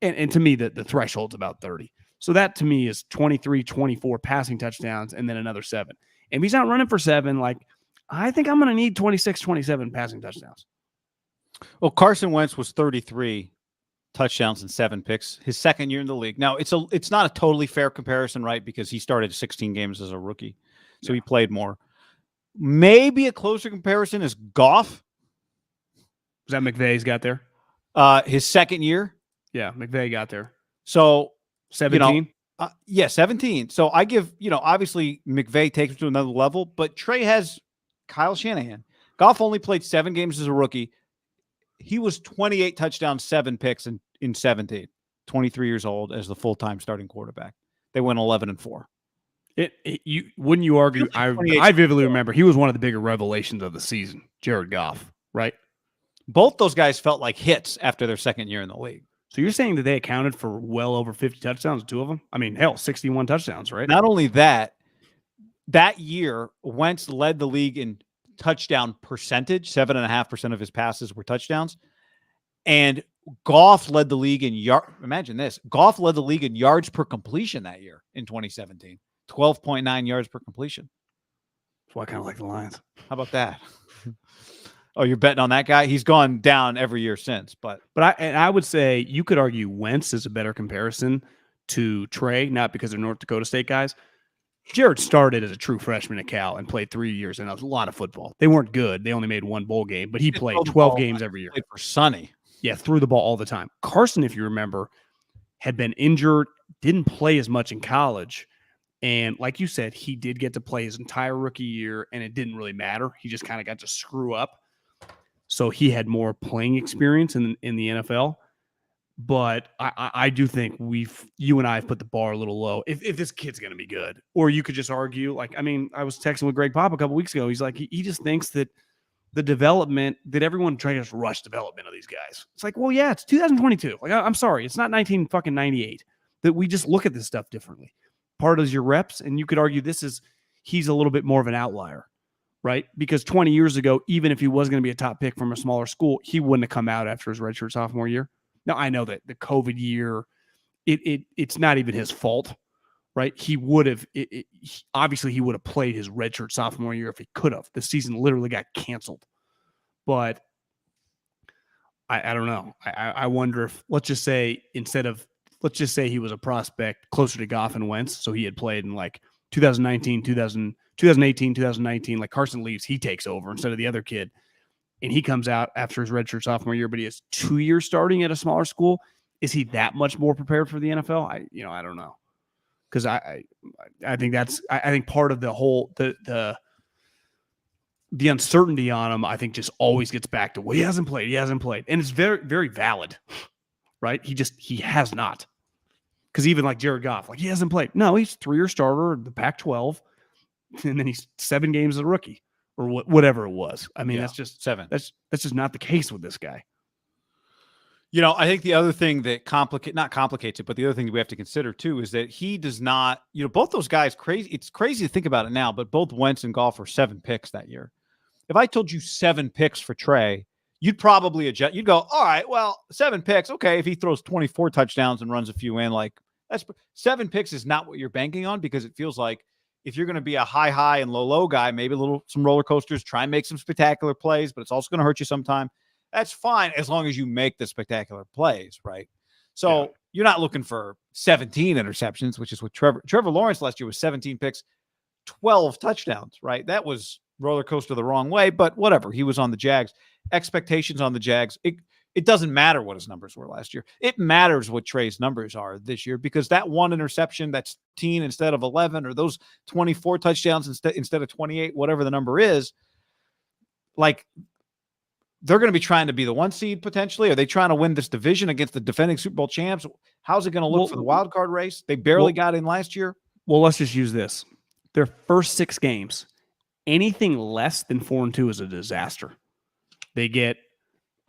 And to me, the threshold's about 30. So that, to me, is 23, 24 passing touchdowns and then another 7. And if he's not running for 7, like, I think I'm going to need 26, 27 passing touchdowns. Well, Carson Wentz was 33 touchdowns and 7 picks his second year in the league. Now, it's not a totally fair comparison, right? Because he started 16 games as a rookie, so he played more. Maybe a closer comparison is Goff. Was that McVay's got there? His second year. Yeah, McVay got there. So 17? 17. So I give, obviously McVay takes him to another level, but Trey has Kyle Shanahan. Goff only played 7 games as a rookie. He was 28 touchdowns, 7 picks in 17, 23 years old as the full-time starting quarterback. They went 11-4. Wouldn't you argue? I vividly remember he was one of the bigger revelations of the season, Jared Goff, right? Both those guys felt like hits after their second year in the league. So you're saying that they accounted for well over 50 touchdowns, 2 of them? I mean, hell, 61 touchdowns, right? Not only that year, Wentz led the league in touchdown percentage. 7.5% of his passes were touchdowns. And Goff led the league in imagine this. Goff led the league in yards per completion that year in 2017. 12.9 yards per completion. That's why I kind of like the Lions. How about that? Oh, you're betting on that guy? He's gone down every year since. But I would say you could argue Wentz is a better comparison to Trey, not because they're North Dakota State guys. Jared started as a true freshman at Cal and played 3 years, and that was a lot of football. They weren't good. They only made 1 bowl game, but he played 12 games every year. Played for Sonny. Yeah, threw the ball all the time. Carson, if you remember, had been injured, didn't play as much in college. And like you said, he did get to play his entire rookie year, and it didn't really matter. He just kind of got to screw up. So he had more playing experience in the NFL. But I do think you and I have put the bar a little low if this kid's going to be good. Or you could just argue, like, I mean, I was texting with Greg Pop a couple weeks ago. He's like, he just thinks that the development, that everyone tries to rush development of these guys. It's like, well, yeah, it's 2022. Like, I'm sorry. It's not 1998 that we just look at this stuff differently. Part is your reps, and you could argue he's a little bit more of an outlier, right? Because 20 years ago, even if he was going to be a top pick from a smaller school, he wouldn't have come out after his redshirt sophomore year. Now, I know that the COVID year, it's not even his fault, right? He would have obviously he would have played his redshirt sophomore year if he could have. The season literally got canceled. But I don't know. I wonder if let's just say he was a prospect closer to Goff and Wentz, so he had played in like 2019, 2018, 2019, like Carson leaves, he takes over instead of the other kid. And he comes out after his redshirt sophomore year, but he has 2 years starting at a smaller school. Is he that much more prepared for the NFL? I don't know. Because I think part of the whole the uncertainty on him, I think, just always gets back to, well, he hasn't played, and it's very, very valid, right? He has not. Because even like Jared Goff, like he hasn't played. No, he's 3-year starter in the Pac-12, and then he's 7 games as a rookie or whatever it was. I mean, that's just 7. That's just not the case with this guy. I think the other thing that not complicates it, but the other thing that we have to consider too is that he does not, both those guys, crazy. It's crazy to think about it now, but both Wentz and Goff were 7 picks that year. If I told you 7 picks for Trey, you'd probably adjust. You'd go, all right, well, 7 picks. Okay. If he throws 24 touchdowns and runs a few in, like that's 7 picks is not what you're banking on, because it feels like if you're going to be a high and low guy, maybe some roller coasters, try and make some spectacular plays, but it's also going to hurt you sometime. That's fine as long as you make the spectacular plays, right? So You're not looking for 17 interceptions, which is what Trevor Lawrence last year was 17 picks, 12 touchdowns, right? That was roller coaster the wrong way, but whatever. He was on the Jags. Expectations on the Jags. It doesn't matter what his numbers were last year. It matters what Trey's numbers are this year, because that one interception, that's 10 instead of 11, or those 24 touchdowns instead of 28, whatever the number is, like, they're going to be trying to be the 1 seed potentially. Are they trying to win this division against the defending Super Bowl champs? How's it going to look for the wild card race? They barely got in last year. Well, let's just use this. Their first 6 games, anything less than 4-2 is a disaster. They get,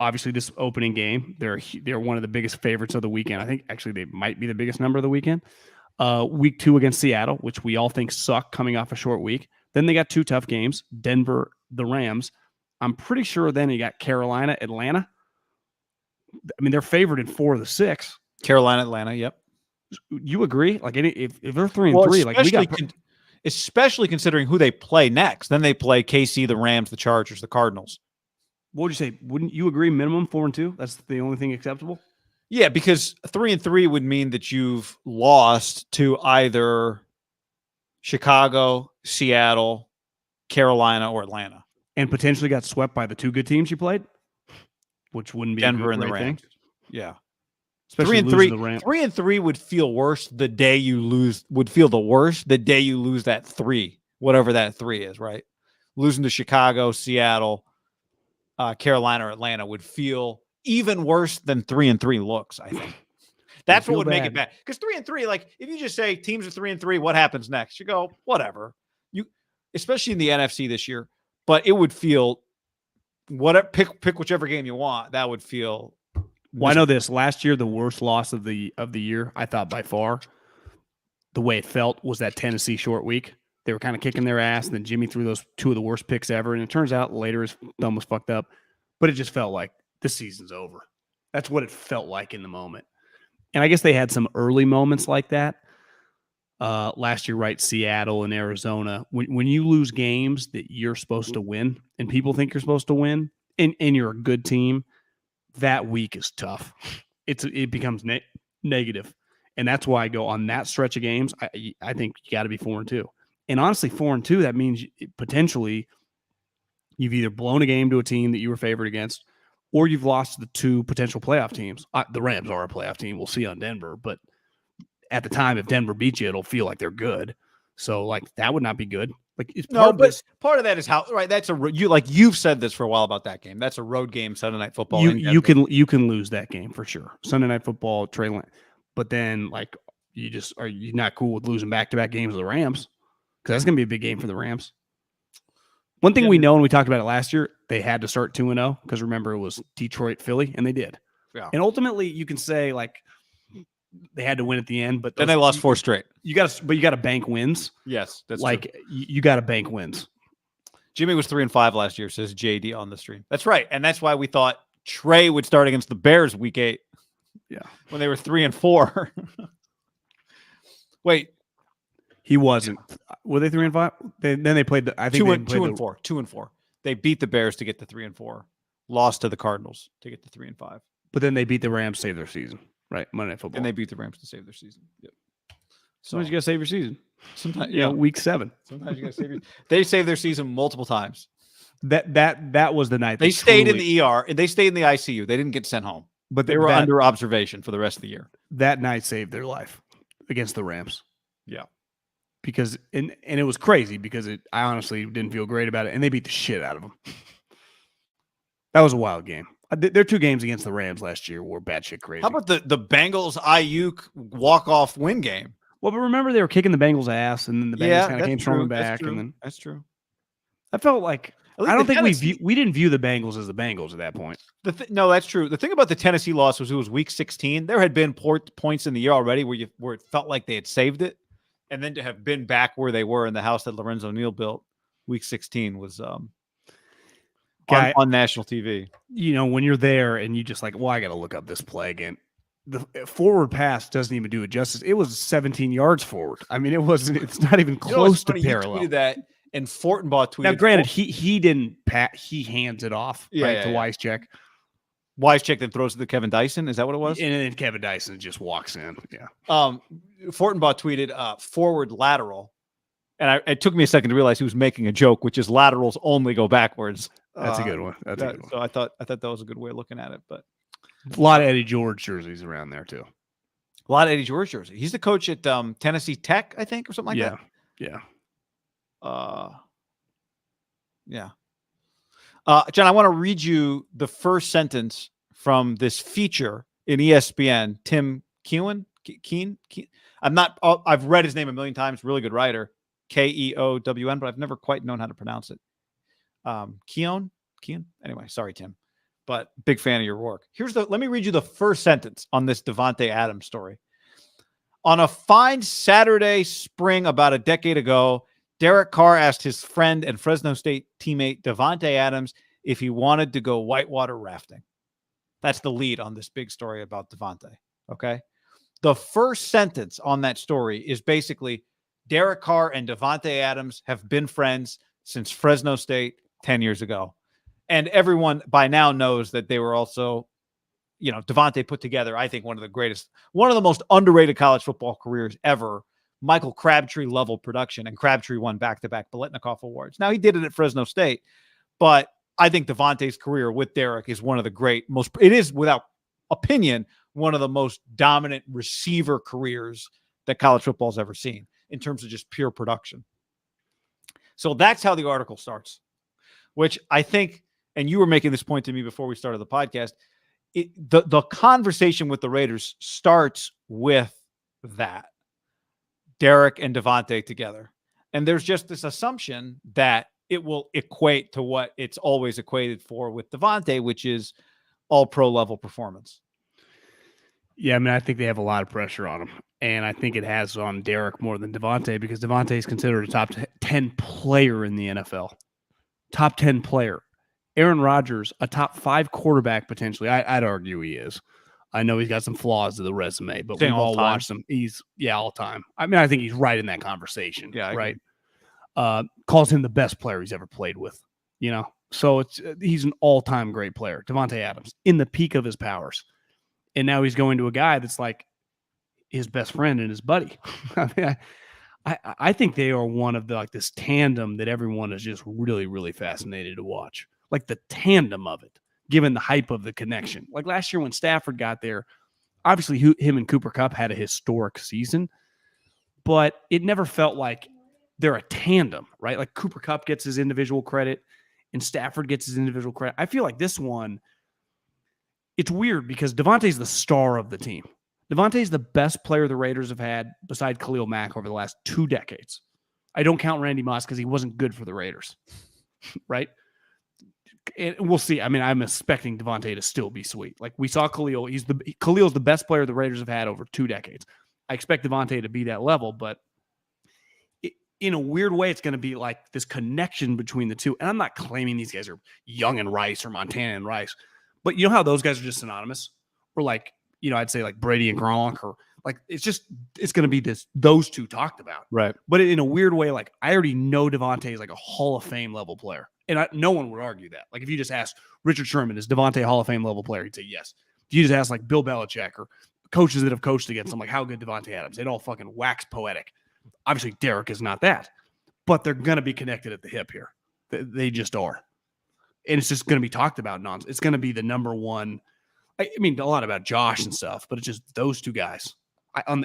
obviously, this opening game. They're one of the biggest favorites of the weekend. I think actually they might be the biggest number of the weekend. Week 2 against Seattle, which we all think suck coming off a short week. Then they got 2 tough games, Denver, the Rams. I'm pretty sure then you got Carolina, Atlanta. I mean, they're favored in 4 of the 6. Carolina, Atlanta, yep. You agree? Like, if they're 3-3, like we got, especially considering who they play next. Then they play KC, the Rams, the Chargers, the Cardinals. What would you say? Wouldn't you agree? Minimum 4-2. That's the only thing acceptable. Yeah, because 3-3 would mean that you've lost to either Chicago, Seattle, Carolina, or Atlanta. And potentially got swept by the 2 good teams you played, which wouldn't be Denver a and the great Rams. thing. Yeah, Especially 3-3. 3-3 would feel worse the day you lose. Would feel the worst the day you lose that 3, whatever that 3 is. Right, losing to Chicago, Seattle, Carolina, or Atlanta would feel even worse than 3-3 looks. I think that's what would make it bad. Because 3-3, like if you just say teams are 3-3, what happens next? You go whatever. Especially in the NFC this year. But it would feel whatever. Pick whichever game you want. That would feel. Well, I know this. Last year, the worst loss of the year, I thought by far, the way it felt was that Tennessee short week. They were kind of kicking their ass, and then Jimmy threw those 2 of the worst picks ever. And it turns out later his thumb was fucked up, but it just felt like this season's over. That's what it felt like in the moment. And I guess they had some early moments like that. Last year, right? Seattle and Arizona. When you lose games that you're supposed to win and people think you're supposed to win and you're a good team, that week is tough. It becomes negative. And that's why I go on that stretch of games. I think you got to be 4-2. And honestly, 4-2, that means potentially you've either blown a game to a team that you were favored against, or you've lost to the 2 potential playoff teams. The Rams are a playoff team. We'll see on Denver, but at the time, if Denver beats you, it'll feel like they're good. So, like, that would not be good. Like, it's part of that is how, right? That's you've said this for a while about that game. That's a road game, Sunday Night Football. You can lose that game for sure. Sunday Night Football, Trey Lance. But then, like, are you not cool with losing back-to-back games of the Rams? Because that's going to be a big game for the Rams. One thing we know, and we talked about it last year, they had to start 2-0 because remember it was Detroit, Philly, and they did. Yeah. And ultimately, you can say like they had to win at the end, but then they lost 4 straight. You got to bank wins. Yes, that's like true. You got to bank wins. Jimmy was 3-5 last year, says JD on the stream. That's right, and that's why we thought Trey would start against the Bears week 8. Yeah, when they were 3-4. Wait, He wasn't. Were they 3-5? Then they played. I think 2-4. 2-4. They beat the Bears to get to 3-4. Lost to the Cardinals to get to 3-5. But then they beat the Rams, save their season. Right, Monday Night Football. And they beat the Rams to save their season. Yep. Sometimes you gotta save your season. Sometimes, week 7. Sometimes you gotta save your. They saved their season multiple times. That was the night they stayed in the ER and they stayed in the ICU. They didn't get sent home, but they were under observation for the rest of the year. That night saved their life against the Rams. Yeah, because and it was crazy because I honestly didn't feel great about it, and they beat the shit out of them. That was a wild game. Their 2 games against the Rams last year were batshit crazy. How about the Bengals Ayuk walk-off win game? Well, but remember they were kicking the Bengals' ass, and then the Bengals kind of came storming back. And then that's true. I felt like I don't think we didn't view the Bengals as the Bengals at that point. No, that's true. The thing about the Tennessee loss was it was week 16. There had been points in the year already where it felt like they had saved it, and then to have been back where they were in the house that Lorenzo Neal built, week 16 was on national TV. You know, when you're there and you just like, well, I got to look up this play again. The forward pass doesn't even do it justice. It was 17 yards forward. I mean, it's not even close to parallel. You tweeted that, and Fortenbaugh tweeted. Now, granted, he didn't pat. He hands it off to Wycheck. Wycheck then throws it to Kevin Dyson. Is that what it was? And then Kevin Dyson just walks in. Yeah. Fortenbaugh tweeted forward lateral, and it took me a second to realize he was making a joke, which is laterals only go backwards. That's a good one. That's a good one. So I thought that was a good way of looking at it. But a lot of Eddie George jerseys around there too. A lot of Eddie George jerseys. He's the coach at Tennessee Tech, I think, or something like that. Yeah. Yeah. John, I want to read you the first sentence from this feature in ESPN. Tim Keown. I've read his name a million times. Really good writer. Keown, but I've never quite known how to pronounce it. Keown. Anyway, sorry, Tim, but big fan of your work. Let me read you the first sentence on this Davante Adams story. On a fine Saturday spring about a decade ago, Derek Carr asked his friend and Fresno State teammate Davante Adams if he wanted to go whitewater rafting. That's the lead on this big story about Davante. Okay. The first sentence on that story is basically Derek Carr and Davante Adams have been friends since Fresno State 10 years ago. And everyone by now knows that they were also, Davante put together, I think, one of the most underrated college football careers ever. Michael Crabtree level production, and Crabtree won back-to-back MIDDLEKAUFF awards. Now, he did it at Fresno State, but I think Davante's career with Derek is one of the it is without opinion, one of the most dominant receiver careers that college football's ever seen in terms of just pure production. So that's how the article starts, which I think, and you were making this point to me before we started the podcast, the conversation with the Raiders starts with that. Derek and Davante together. And there's just this assumption that it will equate to what it's always equated for with Davante, which is all pro level performance. Yeah, I mean, I think they have a lot of pressure on him. And I think it has on Derek more than Davante because Davante is considered a top 10 player in the NFL. Top 10 player. Aaron Rodgers, a top 5 quarterback potentially. I'd argue he is. I know he's got some flaws to the resume, but we've all watched him. He's, all time. I mean, I think he's right in that conversation. Yeah, right. Calls him the best player he's ever played with, So he's an all-time great player. Davante Adams, in the peak of his powers. And now he's going to a guy that's like his best friend and his buddy. I mean, I think they are one of this tandem that everyone is just really, really fascinated to watch. Like the tandem of it, given the hype of the connection. Like last year when Stafford got there, obviously him and Cooper Kupp had a historic season, but it never felt like they're a tandem, right? Like Cooper Kupp gets his individual credit and Stafford gets his individual credit. I feel like this one, it's weird because Davante's the star of the team. Davante's the best player the Raiders have had beside Khalil Mack over the last 2 decades. I don't count Randy Moss because he wasn't good for the Raiders, right? And we'll see. I mean, I'm expecting Davante to still be sweet. Like we saw Khalil. Khalil's the best player the Raiders have had over 2 decades. I expect Davante to be that level, but in a weird way, it's going to be like this connection between the two. And I'm not claiming these guys are Young and Rice or Montana and Rice, but you know how those guys are just synonymous? Or like, I'd say like Brady and Gronk, or Like it's going to be those two talked about. Right. But in a weird way, like I already know Davante is like a Hall of Fame level player. And no one would argue that. Like if you just ask Richard Sherman, is Davante a Hall of Fame level player? He'd say yes. If you just ask like Bill Belichick or coaches that have coached against him, like how good Davante Adams, they'd all fucking wax poetic. Obviously, Derek is not that. But they're going to be connected at the hip here. They just are. And it's just going to be talked about nonsense. It's going to be the number one. I mean, a lot about Josh and stuff, but it's just those two guys.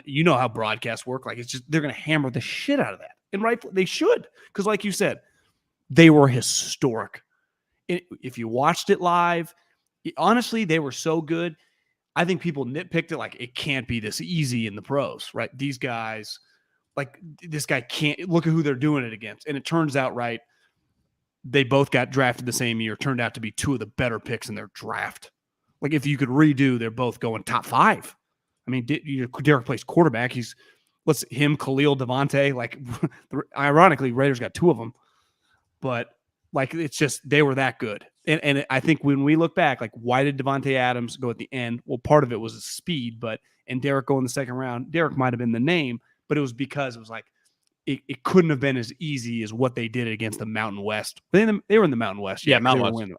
You know how broadcasts work. Like, it's just they're going to hammer the shit out of that. And rightfully, they should. Because like you said, they were historic. If you watched it live, honestly, they were so good. I think people nitpicked it like it can't be this easy in the pros, right? These guys, like this guy can't, look at who they're doing it against. And it turns out, right, they both got drafted the same year, turned out to be two of the better picks in their draft. Like if you could redo, they're both going top 5. I mean, Derek plays quarterback. Him, Khalil, Davante, like ironically, Raiders got 2 of them. But like, it's just, they were that good. And I think when we look back, like, why did Davante Adams go at the end? Well, part of it was his speed, and Derek go in the second round. Derek might have been the name, but it was because it was like, it couldn't have been as easy as what they did against the Mountain West. They were in the Mountain West. Yeah, Mountain West.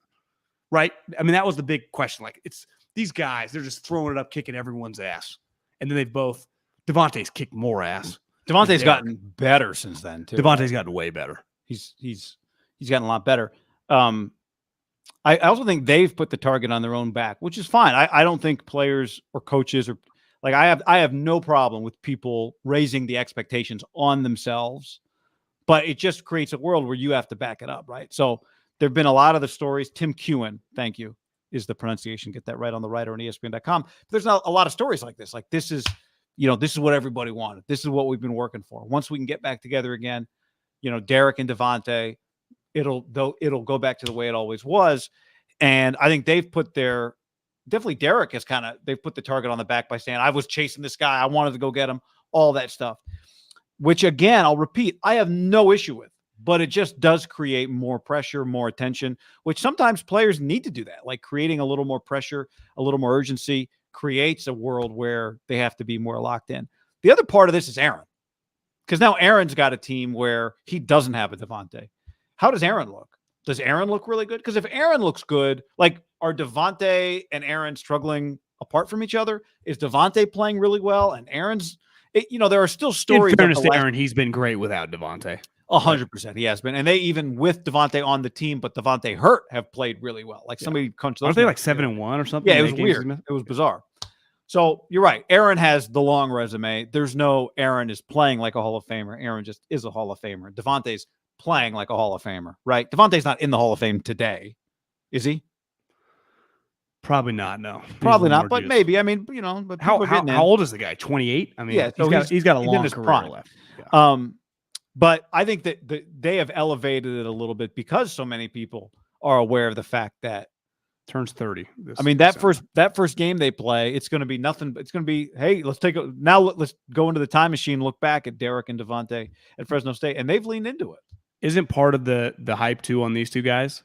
Right? I mean, that was the big question. Like, it's these guys, they're just throwing it up, kicking everyone's ass. And then Davante's kicked more ass. Davante's gotten better since then, too. Davante's gotten way better. He's gotten a lot better. I also think they've put the target on their own back, which is fine. I don't think players or coaches or like I have no problem with people raising the expectations on themselves, but it just creates a world where you have to back it up, right? So there've been a lot of the stories. Tim Kewen, thank you, is the pronunciation. Get that right on the writer on ESPN.com. There's not a lot of stories like this. Like this is what everybody wanted. This is what we've been working for. Once we can get back together again, Derek and Davante, it'll go back to the way it always was. And I think they've put definitely Derek has they've put the target on the back by saying, I was chasing this guy. I wanted to go get him, all that stuff, which again, I'll repeat, I have no issue with, but it just does create more pressure, more attention, which sometimes players need to do that. Like creating a little more pressure, a little more urgency creates a world where they have to be more locked in. The other part of this is Aaron, because now Aaron's got a team where he doesn't have a Davante. How does Aaron look? Does Aaron look really good? Because if Aaron looks good, like are Davante and Aaron struggling apart from each other? Is Davante playing really well? And Aaron's, there are still stories. In fairness to Aaron, he's been great without Davante. 100%. He has been. And they even with Davante on the team, but Davante hurt, have played really well. Like somebody crunched those. Aren't they like 7-1 or something? Yeah, it was weird. It was bizarre. So you're right. Aaron has the long resume. There's no Aaron is playing like a Hall of Famer. Aaron just is a Hall of Famer. Davante's playing like a Hall of Famer, right? Davante's not in the Hall of Fame today, is he? Probably not. No, probably not. But maybe. I mean, but how old is the guy? 28. I mean, yeah, so he's got a long career left. Yeah. But I think that they have elevated it a little bit because so many people are aware of the fact that turns 30. I mean, that first game they play, it's going to be nothing. It's going to be, hey, let's go into the time machine, look back at Derek and Davante at Fresno State, and they've leaned into it. Isn't part of the hype too on these two guys?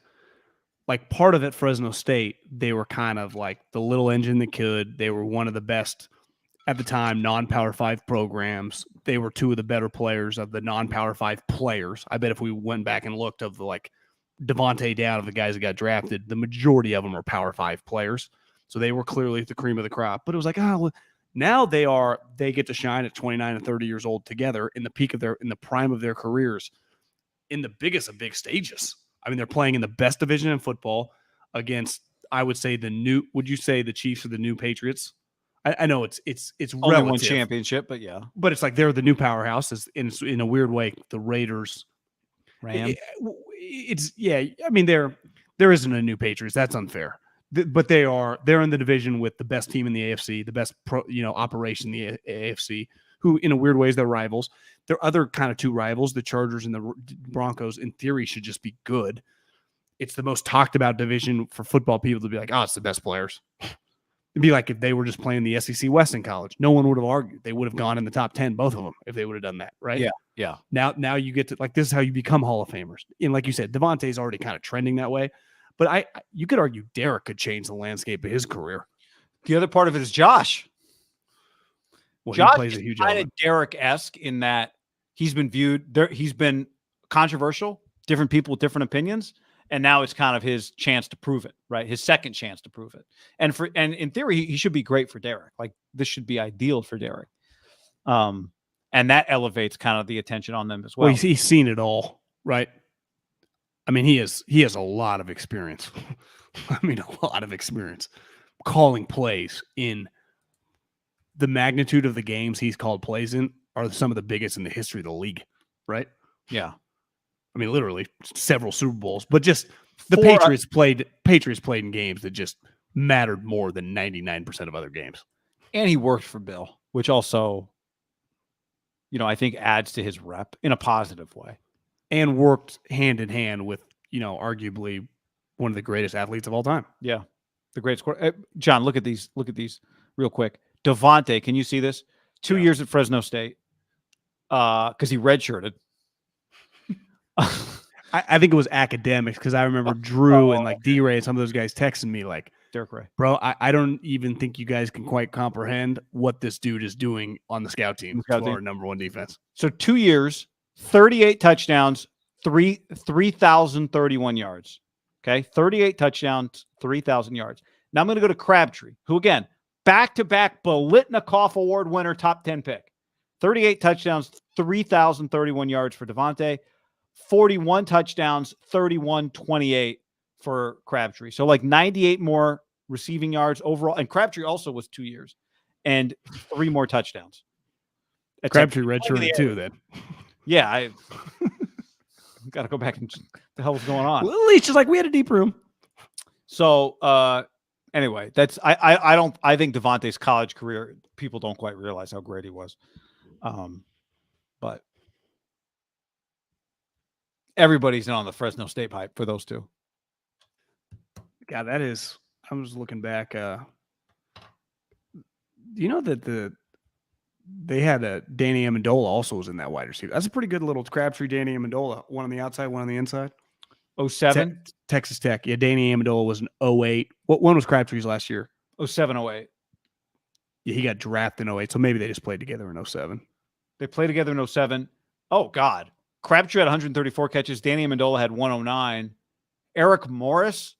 Like part of it, Fresno State, they were kind of like the little engine that could. They were one of the best at the time non-Power 5 programs. They were 2 of the better players of the non-Power 5 players. I bet if we went back and looked of the like Davante down of the guys that got drafted, the majority of them are Power 5 players. So they were clearly the cream of the crop. But it was like, now they get to shine at 29 and 30 years old together in the prime of their careers, in the biggest of big stages. I mean, they're playing in the best division in football against, I would say would you say the Chiefs are the new Patriots? I know it's only relative, one championship, but yeah. But it's like they're the new powerhouse. In a weird way, the Raiders. Rams. I mean, there isn't a new Patriots. That's unfair. But they're in the division with the best team in the AFC, the best operation in the AFC, who in a weird way is their rivals. Their other kind of 2 rivals, the Chargers and the Broncos, in theory should just be good. It's the most talked about division for football people to be like, oh, it's the best players. It'd be like if they were just playing the SEC West in college. No one would have argued. They would have gone in the top 10, both of them, if they would have done that, right? Yeah, yeah. Now you get to, like, this is how you become Hall of Famers. And like you said, Davante's already kind of trending that way. But you could argue Derek could change the landscape of his career. The other part of it is Josh. Well, Josh he plays is a huge kind of element. Derek-esque in that he's been viewed there. He's been controversial, different people with different opinions. And now it's kind of his chance to prove it, right? His second chance to prove it. And in theory, he should be great for Derek. Like this should be ideal for Derek. And that elevates kind of the attention on them as well. Well, he's seen it all, right? I mean, he has a lot of experience. I mean, a lot of experience calling plays in the magnitude of the games he's called plays in are some of the biggest in the history of the league, right? Yeah. I mean, literally several Super Bowls, but just the For- Patriots played in games that just mattered more than 99% of other games. And he worked for Bill, which also, I think adds to his rep in a positive way. And worked hand in hand with, arguably one of the greatest athletes of all time. Yeah. The great score. John, look at these real quick. Davante, can you see this? 2 years at Fresno State. Because he redshirted. I think it was academics because I remember Drew and like D-Ray and some of those guys texting me like, Derek Ray. bro, I don't even think you guys can quite comprehend what this dude is doing on the scout team. Our number one defense. So 2 years, 38 touchdowns, 3,031 yards. Okay, 38 touchdowns, 3,000 yards. Now I'm going to go to Crabtree, who again, back-to-back MIDDLEKAUFF Award winner, top 10 pick. 38 touchdowns, 3,031 yards for Davante. 41 touchdowns, 31-28 for Crabtree. So like 98 more receiving yards overall. And Crabtree also was 2 years and 3 more touchdowns. Crabtree redshirted too then. Yeah, I got to go back and the hell was going on. Well, at least just like we had a deep room. So anyway, I think Davante's college career, people don't quite realize how great he was. But everybody's in on the Fresno State hype for those two. God, that is. I'm just looking back. You know that they had a Danny Amendola also was in that wide receiver. That's a pretty good little Crabtree, Danny Amendola. One on the outside, one on the inside. 07? Texas Tech. Yeah, Danny Amendola was an 08. What one was Crabtree's last year? 07, 08. Yeah, he got drafted in 08, so maybe they just played together in 07. They played together in 07. Oh, God. Crabtree had 134 catches. Danny Amendola had 109. Eric Morris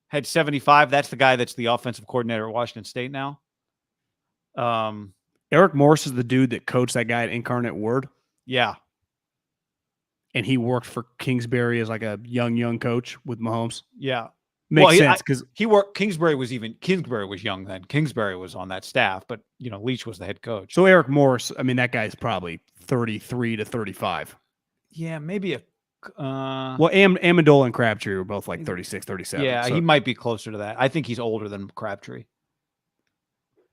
had 75. That's the guy that's the offensive coordinator at Washington State now. Eric Morris is the dude that coached that guy at Incarnate Word. Yeah. And he worked for Kingsbury as like a young coach with Mahomes. Yeah. Makes sense because he worked. Kingsbury was young then. Kingsbury was on that staff, but Leach was the head coach. So Eric Morris, I mean, that guy's probably 33 to 35. Yeah, maybe well, Amendola and Crabtree were both like 36, 37. Yeah, so. he might be closer to that. I think he's older than Crabtree.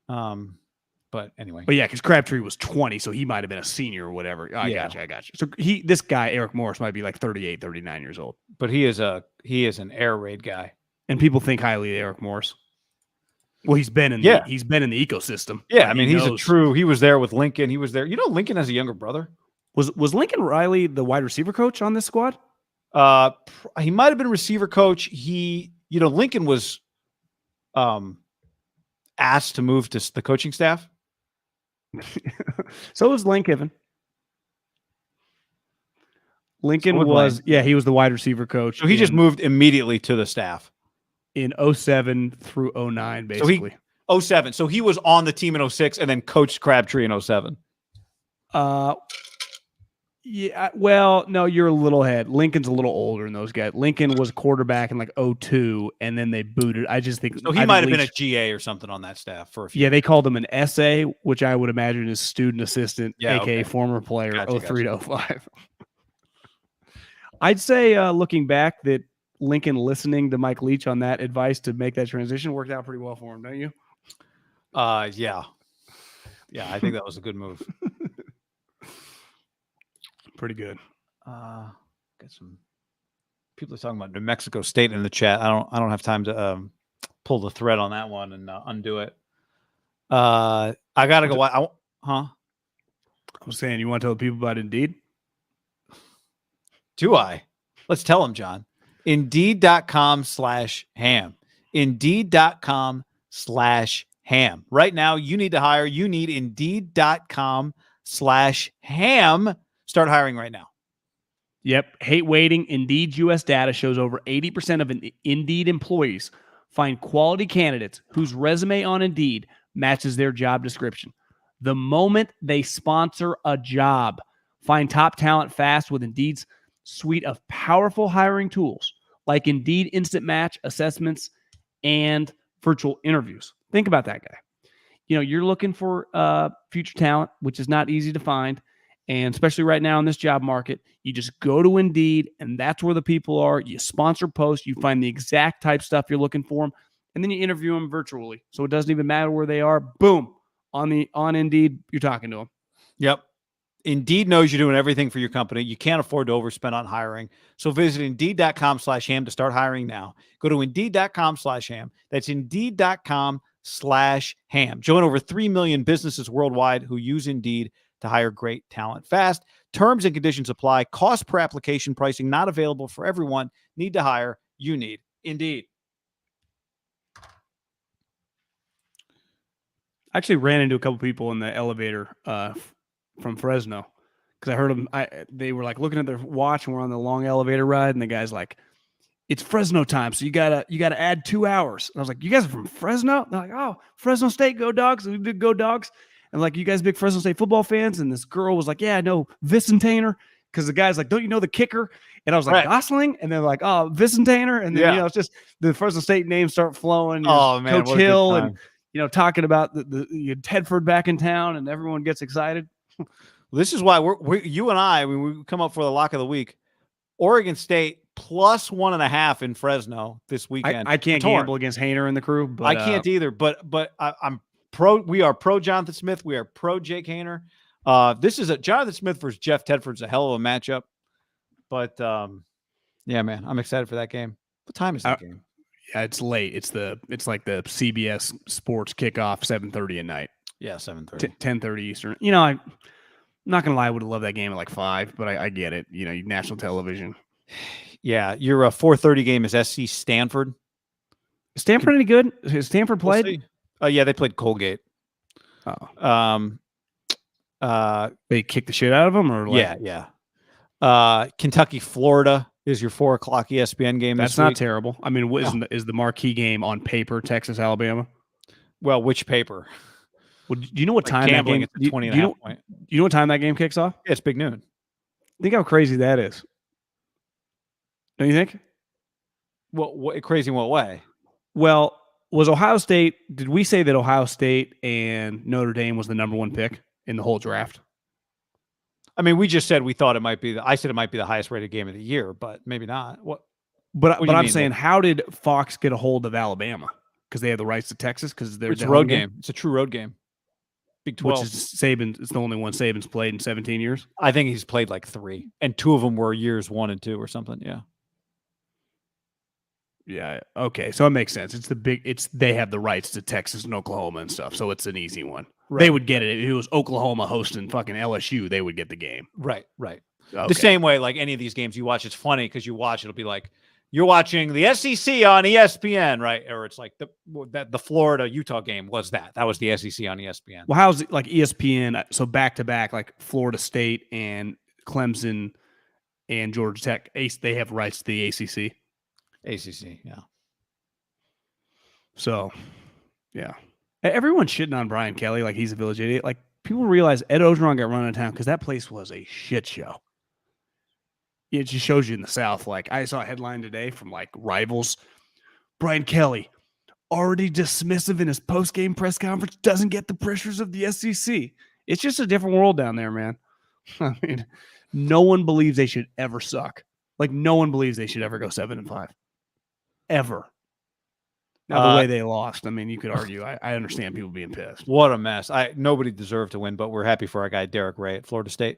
But anyway. But yeah, because Crabtree was 20, so he might have been a senior or whatever. I got you. So this guy, Eric Morris, might be like 38, 39 years old. But he is an air raid guy. And people think highly of Eric Morris. Well, he's been in the ecosystem. Yeah, I mean, he was there with Lincoln. He was there. Lincoln has a younger brother. Was Lincoln Riley the wide receiver coach on this squad? He might have been receiver coach. Lincoln was asked to move to the coaching staff. So was Lane Kiffin. Lincoln was he was the wide receiver coach. So he just moved immediately to the staff. In 07 through 09, basically. So 07. So he was on the team in 06 and then coached Crabtree in 07. Yeah, well, no, you're a little ahead. Lincoln's a little older than those guys. Lincoln was quarterback in like 02, and then they booted. I just think so. He might have been a GA or something on that staff for a few. Yeah, they called him an SA, which I would imagine is student assistant, aka former player, gotcha, 03 to 05. I'd say, looking back, that Lincoln listening to Mike Leach on that advice to make that transition worked out pretty well for him, don't you? Yeah, I think that was a good move. Pretty good. Got some people are talking about New Mexico State in the chat. I don't have time to pull the thread on that one and undo it. I gotta go. I was saying, you want to tell the people about Indeed? Do I? Let's tell them, John. Indeed.com/ham. Indeed.com/ham. ham. Right now, you need to hire. You need Indeed.com/ham. Start hiring right now. Yep. Hate waiting. Indeed's U.S. data shows over 80% of Indeed employees find quality candidates whose resume on Indeed matches their job description. The moment they sponsor a job, find top talent fast with Indeed's suite of powerful hiring tools like Indeed Instant Match assessments and virtual interviews. Think about that guy. You're looking for future talent, which is not easy to find. And especially right now in this job market, you just go to Indeed, and that's where the people are. You sponsor posts, you find the exact type stuff you're looking for them, and then you interview them virtually. So it doesn't even matter where they are. Boom. On Indeed, you're talking to them. Yep. Indeed knows you're doing everything for your company. You can't afford to overspend on hiring. So visit Indeed.com/ham to start hiring now. Go to Indeed.com/ham. That's Indeed.com/ham. Join over 3 million businesses worldwide who use Indeed to hire great talent fast. Terms and conditions apply. Cost per application pricing not available for everyone. Need to hire. You need Indeed. I actually ran into a couple people in the elevator from Fresno because I heard them. They were like looking at their watch, and we're on the long elevator ride, and the guy's like, "It's Fresno time, so you gotta add 2 hours." And I was like, "You guys are from Fresno?" They're like, "Oh, Fresno State, go Dogs!" We did go Dogs. And like, "You guys big Fresno State football fans?" And this girl was like, "Yeah, I know Vicentainer," because the guy's like, "Don't you know the kicker?" And I was like, Right. "Gosling," and they're like, "Oh, Vicentainer," and then it's just the Fresno State names start flowing. Oh man, Coach Hill, and talking about the Tedford back in town, and everyone gets excited. This is why you and I, when we come up for the lock of the week, Oregon State plus 1.5 in Fresno this weekend. I can't gamble against Hainer and the crew, but I can't either. But I'm pro. We are pro Jonathan Smith. We are pro Jake Hainer. This is a Jonathan Smith versus Jeff Tedford's a hell of a matchup. But yeah, man, I'm excited for that game. What time is that game? Yeah, it's late. It's like the CBS Sports kickoff, 7:30 at night. Yeah, 7:30, 10:30 Eastern. I'm not gonna lie, I would have loved that game at like 5, but I get it. National television. Yeah, your 4:30 game is SC Stanford. Is Stanford any good? Has Stanford played? Yeah, they played Colgate. Oh, they kicked the shit out of them, or yeah. Kentucky, Florida is your 4:00 ESPN game. That's not terrible. I mean, is the marquee game on paper Texas, Alabama? Well, which paper? Well, do you know what time that game? It's 20.5 point. Do you know what time that game kicks off? Yeah, it's big noon. Think how crazy that is. Don't you think? What crazy in what way? Well, was Ohio State? Did we say that Ohio State and Notre Dame was the number 1 pick in the whole draft? I mean, we just said we thought it might be. I said it might be the highest rated game of the year, but maybe not. But I'm saying, how did Fox get a hold of Alabama? Because they have the rights to Texas. Because it's a road game. It's a true road game. Big 12. Which is Saban. It's the only one Saban's played in 17 years. I think he's played like 3, and 2 of them were years 1 and 2 or something. Yeah. Yeah. Okay. So it makes sense. They have the rights to Texas and Oklahoma and stuff. So it's an easy one. Right. They would get it. If it was Oklahoma hosting fucking LSU, they would get the game. Right. Okay. The same way, like any of these games you watch, it's funny because you watch, it'll be like, you're watching the SEC on ESPN, right? Or it's like the Florida-Utah game was that. That was the SEC on ESPN. Well, how's it like ESPN? So back-to-back, like Florida State and Clemson and Georgia Tech, they have rights to the ACC. ACC, yeah. So, yeah. Everyone's shitting on Brian Kelly like he's a village idiot. Like, people realize Ed Orgeron got run out of town because that place was a shit show. It just shows you in the South. Like, I saw a headline today from, like, Rivals. Brian Kelly, already dismissive in his post-game press conference, doesn't get the pressures of the SEC. It's just a different world down there, man. I mean, no one believes they should ever suck. Like, no one believes they should ever go 7-5. Ever. Now, the way they lost, I mean, you could argue. I understand people being pissed. What a mess. Nobody deserved to win, but we're happy for our guy, Derek Ray at Florida State.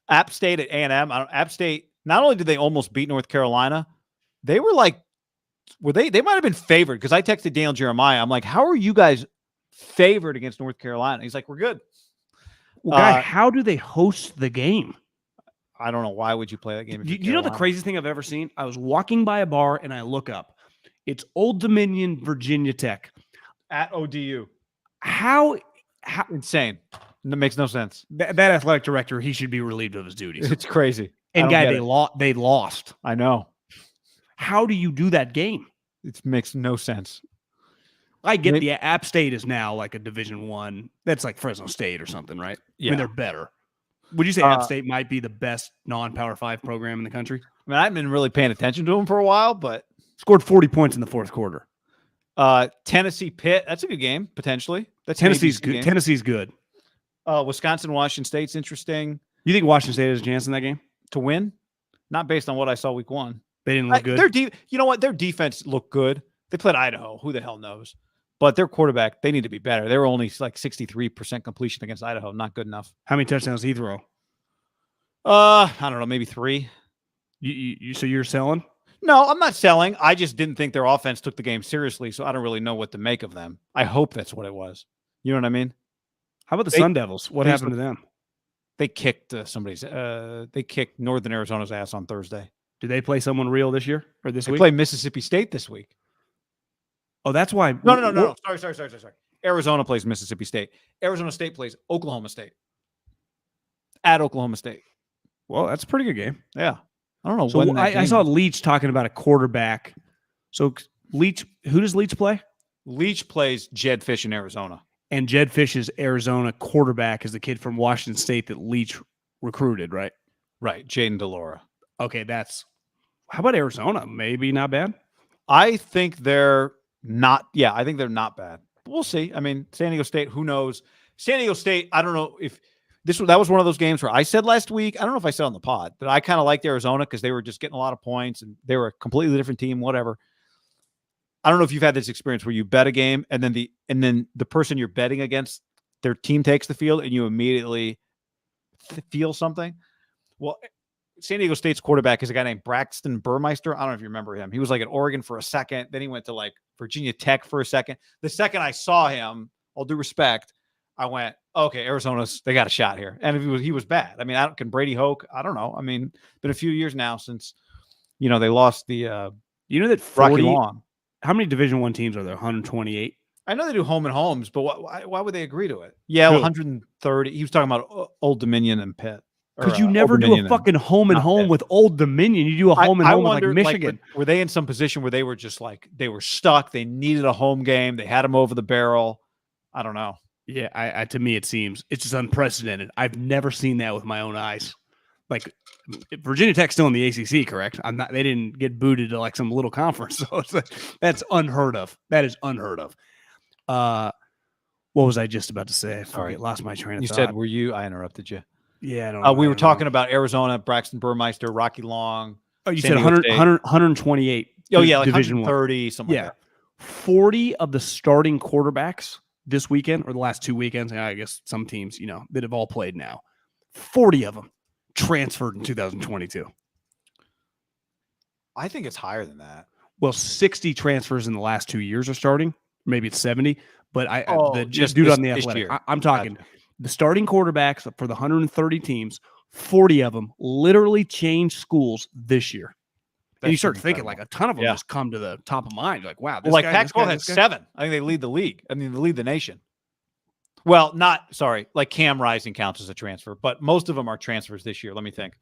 App State at A&M. App State, not only did they almost beat North Carolina, they were like, they might have been favored, because I texted Daniel Jeremiah. I'm like, how are you guys favored against North Carolina? He's like, we're good. Well, guy, how do they host the game? I don't know. Why would you play that game? You know the craziest thing I've ever seen? I was walking by a bar and I look up. It's Old Dominion, Virginia Tech. At ODU. How Insane. That makes no sense. that athletic director, he should be relieved of his duties. It's crazy. And guy, they lost. I know. How do you do that game? It makes no sense. I get the App State is now like a Division I. That's like Fresno State or something, right? Yeah. I mean, they're better. Would you say App State might be the best non-Power 5 program in the country? I mean, I haven't been really paying attention to them for a while, but scored 40 points in the fourth quarter. Tennessee Pitt, that's a good game, potentially. Tennessee's good. Tennessee's good. Wisconsin, Washington State's interesting. You think Washington State has a chance in that game? To win? Not based on what I saw week 1. They didn't look good. You know what? Their defense looked good. They played Idaho. Who the hell knows? But their quarterback, they need to be better. They were only like 63% completion against Idaho. Not good enough. How many touchdowns did he throw? I don't know, maybe 3. So you're selling? No, I'm not selling. I just didn't think their offense took the game seriously, so I don't really know what to make of them. I hope that's what it was. You know what I mean? How about the Sun Devils? What happened to them? They kicked they kicked Northern Arizona's ass on Thursday. Did they play someone real this year or this week? They play Mississippi State this week. Oh, that's why. No. Sorry. Arizona plays Mississippi State. Arizona State plays Oklahoma State. At Oklahoma State. Well, that's a pretty good game. Yeah. I don't know. So I saw Leach talking about a quarterback. So Leach, who does Leach play? Leach plays Jed Fish in Arizona. And Jed Fish's Arizona quarterback is the kid from Washington State that Leach recruited, right? Right. Jaden DeLora. Okay, how about Arizona? Maybe not bad. I think they're not. Yeah, I think they're not bad. But we'll see. I mean, San Diego State, who knows? San Diego State, I don't know if that was one of those games where I said last week, I don't know if I said on the pod, that I kind of liked Arizona because they were just getting a lot of points and they were a completely different team, whatever. I don't know if you've had this experience where you bet a game and then the person you're betting against, their team takes the field and you immediately feel something. Well, San Diego State's quarterback is a guy named Braxton Burmeister. I don't know if you remember him. He was like at Oregon for a second. Then he went to like Virginia Tech for a second. The second I saw him, all due respect, I went, okay, they got a shot here. And if he was bad. I mean, can Brady Hoke? I don't know. I mean, been a few years now since, they lost the, that 40, Rocky Long. How many Division I teams are there? 128? I know they do home and homes, but why would they agree to it? Yeah, 130. He was talking about Old Dominion and Pitt. Because you never do a fucking home and home with Old Dominion. You do a home and home with like Michigan. Were they in some position where they were just like, they were stuck? They needed a home game. They had them over the barrel. I don't know. Yeah, to me, it seems it's just unprecedented. I've never seen that with my own eyes. Like Virginia Tech's still in the ACC, correct? They didn't get booted to like some little conference. So that's unheard of. That is unheard of. What was I just about to say? I lost my train of thought. You said, I interrupted you. Yeah, I don't know. We were talking about Arizona, Braxton Burmeister, Rocky Long. Oh, you said 128. Oh, yeah, like Division 130, something like that. 40 of the starting quarterbacks this weekend, or the last 2 weekends, I guess some teams, that have all played now, 40 of them transferred in 2022. I think it's higher than that. Well, 60 transfers in the last 2 years are starting. Maybe it's 70. But just dude this, on the athletic. I'm talking. Gotcha. The starting quarterbacks for the 130 teams, 40 of them literally changed schools this year. And you start thinking like a ton of them just come to the top of mind. You're like, wow. This guy, Pac-12 had 7. I think they lead the league. I mean, they lead the nation. Well, like Cam Rising counts as a transfer, but most of them are transfers this year. Let me think.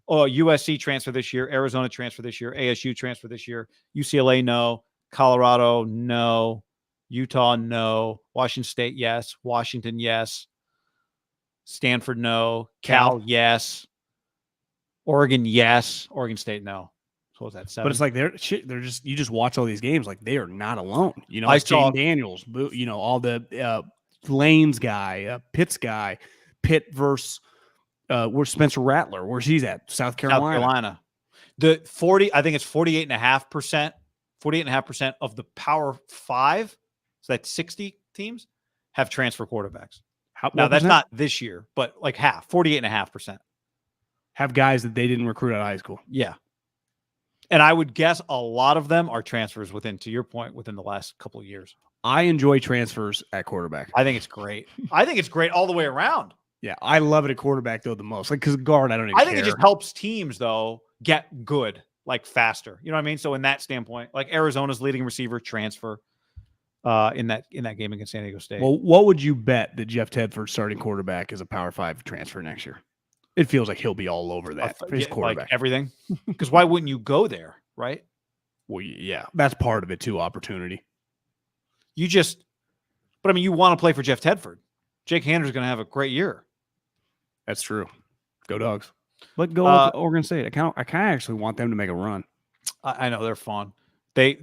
USC transfer this year. Arizona transfer this year. ASU transfer this year. UCLA, no. Colorado, no. Utah, no. Washington State, yes. Washington, yes. Stanford, no. Cal, yes. Oregon, yes. Oregon State, no. So was that 7? But it's like they're just, you just watch all these games like they are not alone. I saw Daniels, all the Lanes guy, Pitt's guy, Pitt versus where's Spencer Rattler? Where's he's at? South Carolina. The 40, I think it's 48.5%. 48.5% of the Power 5, so that's 60 teams, have transfer quarterbacks. Now, that's not this year, but like half, 48.5%. Have guys that they didn't recruit out of high school. Yeah. And I would guess a lot of them are transfers to your point, within the last couple of years. I enjoy transfers at quarterback. I think it's great. I think it's great all the way around. Yeah, I love it at quarterback, though, the most. Like, because guard, I don't even care. I think it just helps teams, though, get good, like, faster. You know what I mean? So in that standpoint, like Arizona's leading receiver, transfer. in that game against San Diego State. Well, what would you bet that Jeff Tedford starting quarterback is a Power 5 transfer next year? It feels like he'll be all over that for his quarterback. Like everything. Because why wouldn't you go there, right? Well, yeah, that's part of it too, opportunity. But I mean, you want to play for Jeff Tedford. Jake Hander's going to have a great year. That's true. Go Dogs. But go Oregon State. I kind of actually want them to make a run. I know they're fun. They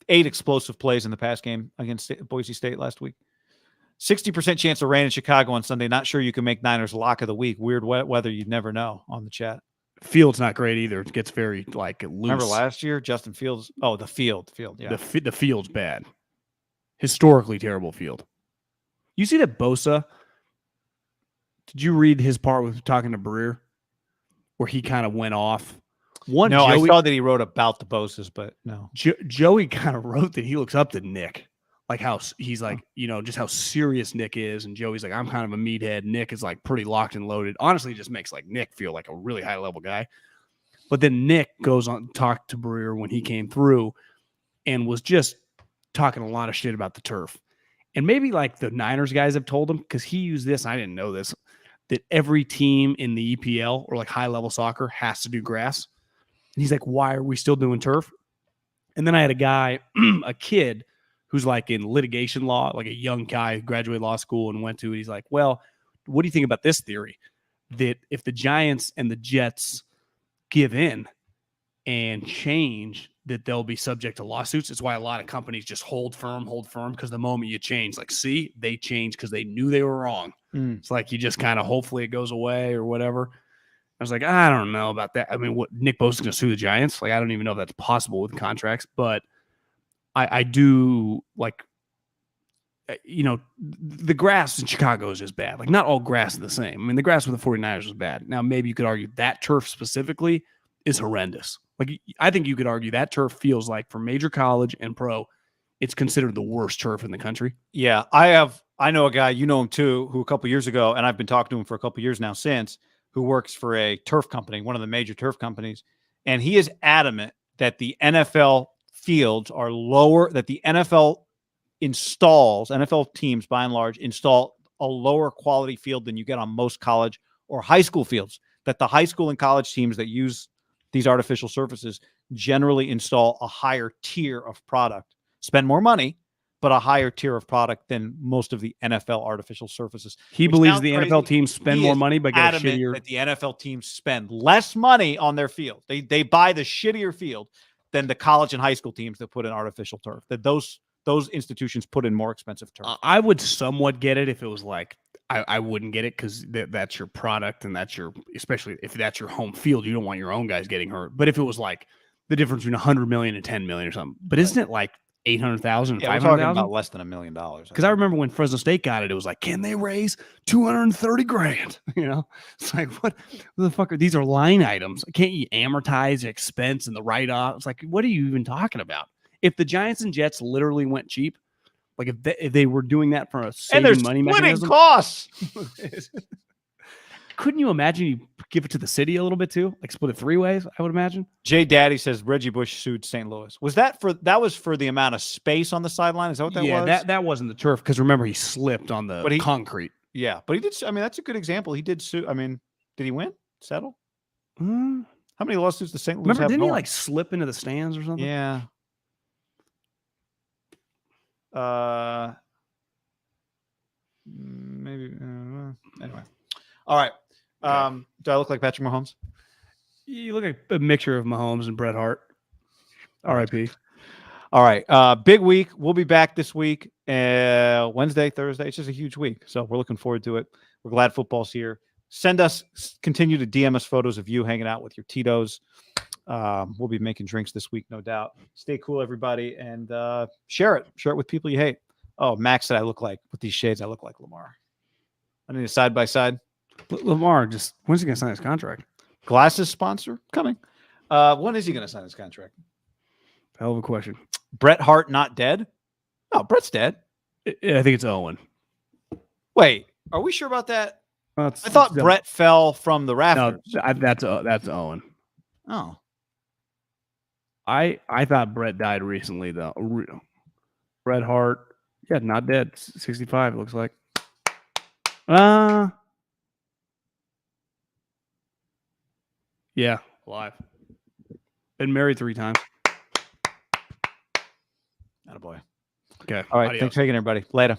8 explosive plays in the pass game against Boise State last week. 60% chance of rain in Chicago on Sunday. Not sure you can make Niners lock of the week. Weird weather. You'd never know on the chat. Field's not great either. It gets very loose. Remember last year, Justin Fields? Oh, the field. Yeah. The field's bad. Historically terrible field. You see that Bosa? Did you read his part with talking to Breer? Where he kind of went off? I saw that he wrote about the Bosas, but no. Joey kind of wrote that he looks up to Nick. Like how he's like, just how serious Nick is. And Joey's like, I'm kind of a meathead. Nick is like pretty locked and loaded. Honestly, it just makes like Nick feel like a really high level guy. But then Nick goes on to talk to Breer when he came through and was just talking a lot of shit about the turf. And maybe like the Niners guys have told him, because he used this, I didn't know this, that every team in the EPL or like high level soccer has to do grass. And he's like, why are we still doing turf? And then I had a guy, a kid, who's like in litigation law, like a young guy who graduated law school and went to it. He's like, well, what do you think about this theory? That if the Giants and the Jets give in and change, that they'll be subject to lawsuits. It's why a lot of companies just hold firm, because the moment you change, like, see, they changed because they knew they were wrong. It's like you just kind of hopefully it goes away or whatever. I was like, I don't know about that. I mean, what Nick Bosa's going to sue the Giants? Like, I don't even know if that's possible with contracts, but I do like, the grass in Chicago is just bad. Like, not all grass is the same. I mean, the grass with the 49ers was bad. Now, maybe you could argue that turf specifically is horrendous. Like, I think you could argue that turf feels like for major college and pro, it's considered the worst turf in the country. Yeah, I know a guy, you know him too, who a couple years ago, and I've been talking to him for a couple years now since, who works for a turf company, one of the major turf companies. And he is adamant that the NFL fields are lower, that the NFL teams by and large install a lower quality field than you get on most college or high school fields, that the high school and college teams that use these artificial surfaces generally install a higher tier of product, spend more money, but a higher tier of product than most of the NFL artificial surfaces. He believes the NFL teams spend more money but get a shittier. That the NFL teams spend less money on their field. They buy the shittier field than the college and high school teams that put in artificial turf. That those institutions put in more expensive turf. I would somewhat get it if it was like, I wouldn't get it because that's your product and especially if that's your home field, you don't want your own guys getting hurt. But if it was like the difference between 100 million and 10 million or something, but isn't it like 800,000, yeah, 500,000? We're talking about less than $1 million. Because I remember when Fresno State got it, it was like, can they raise 230 grand? It's like, what the fuck are these? Are line items? Can't you amortize the expense and the write-off? It's like, what are you even talking about? If the Giants and Jets literally went cheap, like if they were doing that for a saving money mechanism, costs. Couldn't you imagine you give it to the city a little bit too? Like split it 3 ways, I would imagine. Jay Daddy says Reggie Bush sued St. Louis. That was for the amount of space on the sideline? Is that what that was? Yeah, that wasn't the turf because remember he slipped on the concrete. Yeah, but he did. I mean, that's a good example. He did sue. I mean, did he win? Settle? How many lawsuits does St. Louis have? Didn't he like slip into the stands or something? Yeah. Maybe. Anyway. All right. Do I look like Patrick Mahomes? You look like a mixture of Mahomes and Bret Hart. R.I.P. All right. Big week. We'll be back this week, Wednesday, Thursday. It's just a huge week. So we're looking forward to it. We're glad football's here. Continue to DM us photos of you hanging out with your Titos. We'll be making drinks this week, no doubt. Stay cool, everybody, and share it. Share it with people you hate. Oh, Max said with these shades, I look like Lamar. I need a side-by-side. Lamar, when's he going to sign his contract? Glasses sponsor? Coming. When is he going to sign his contract? Hell of a question. Bret Hart not dead? No, Bret's dead. I think it's Owen. Wait, are we sure about that? Well, I thought Bret fell from the rafters. No, that's Owen. Oh. I thought Bret died recently, though. Bret Hart. Yeah, not dead. 65, it looks like. Yeah, alive. Been married 3 times. Attaboy. Okay. All right. Adios. Thanks for taking everybody. Later.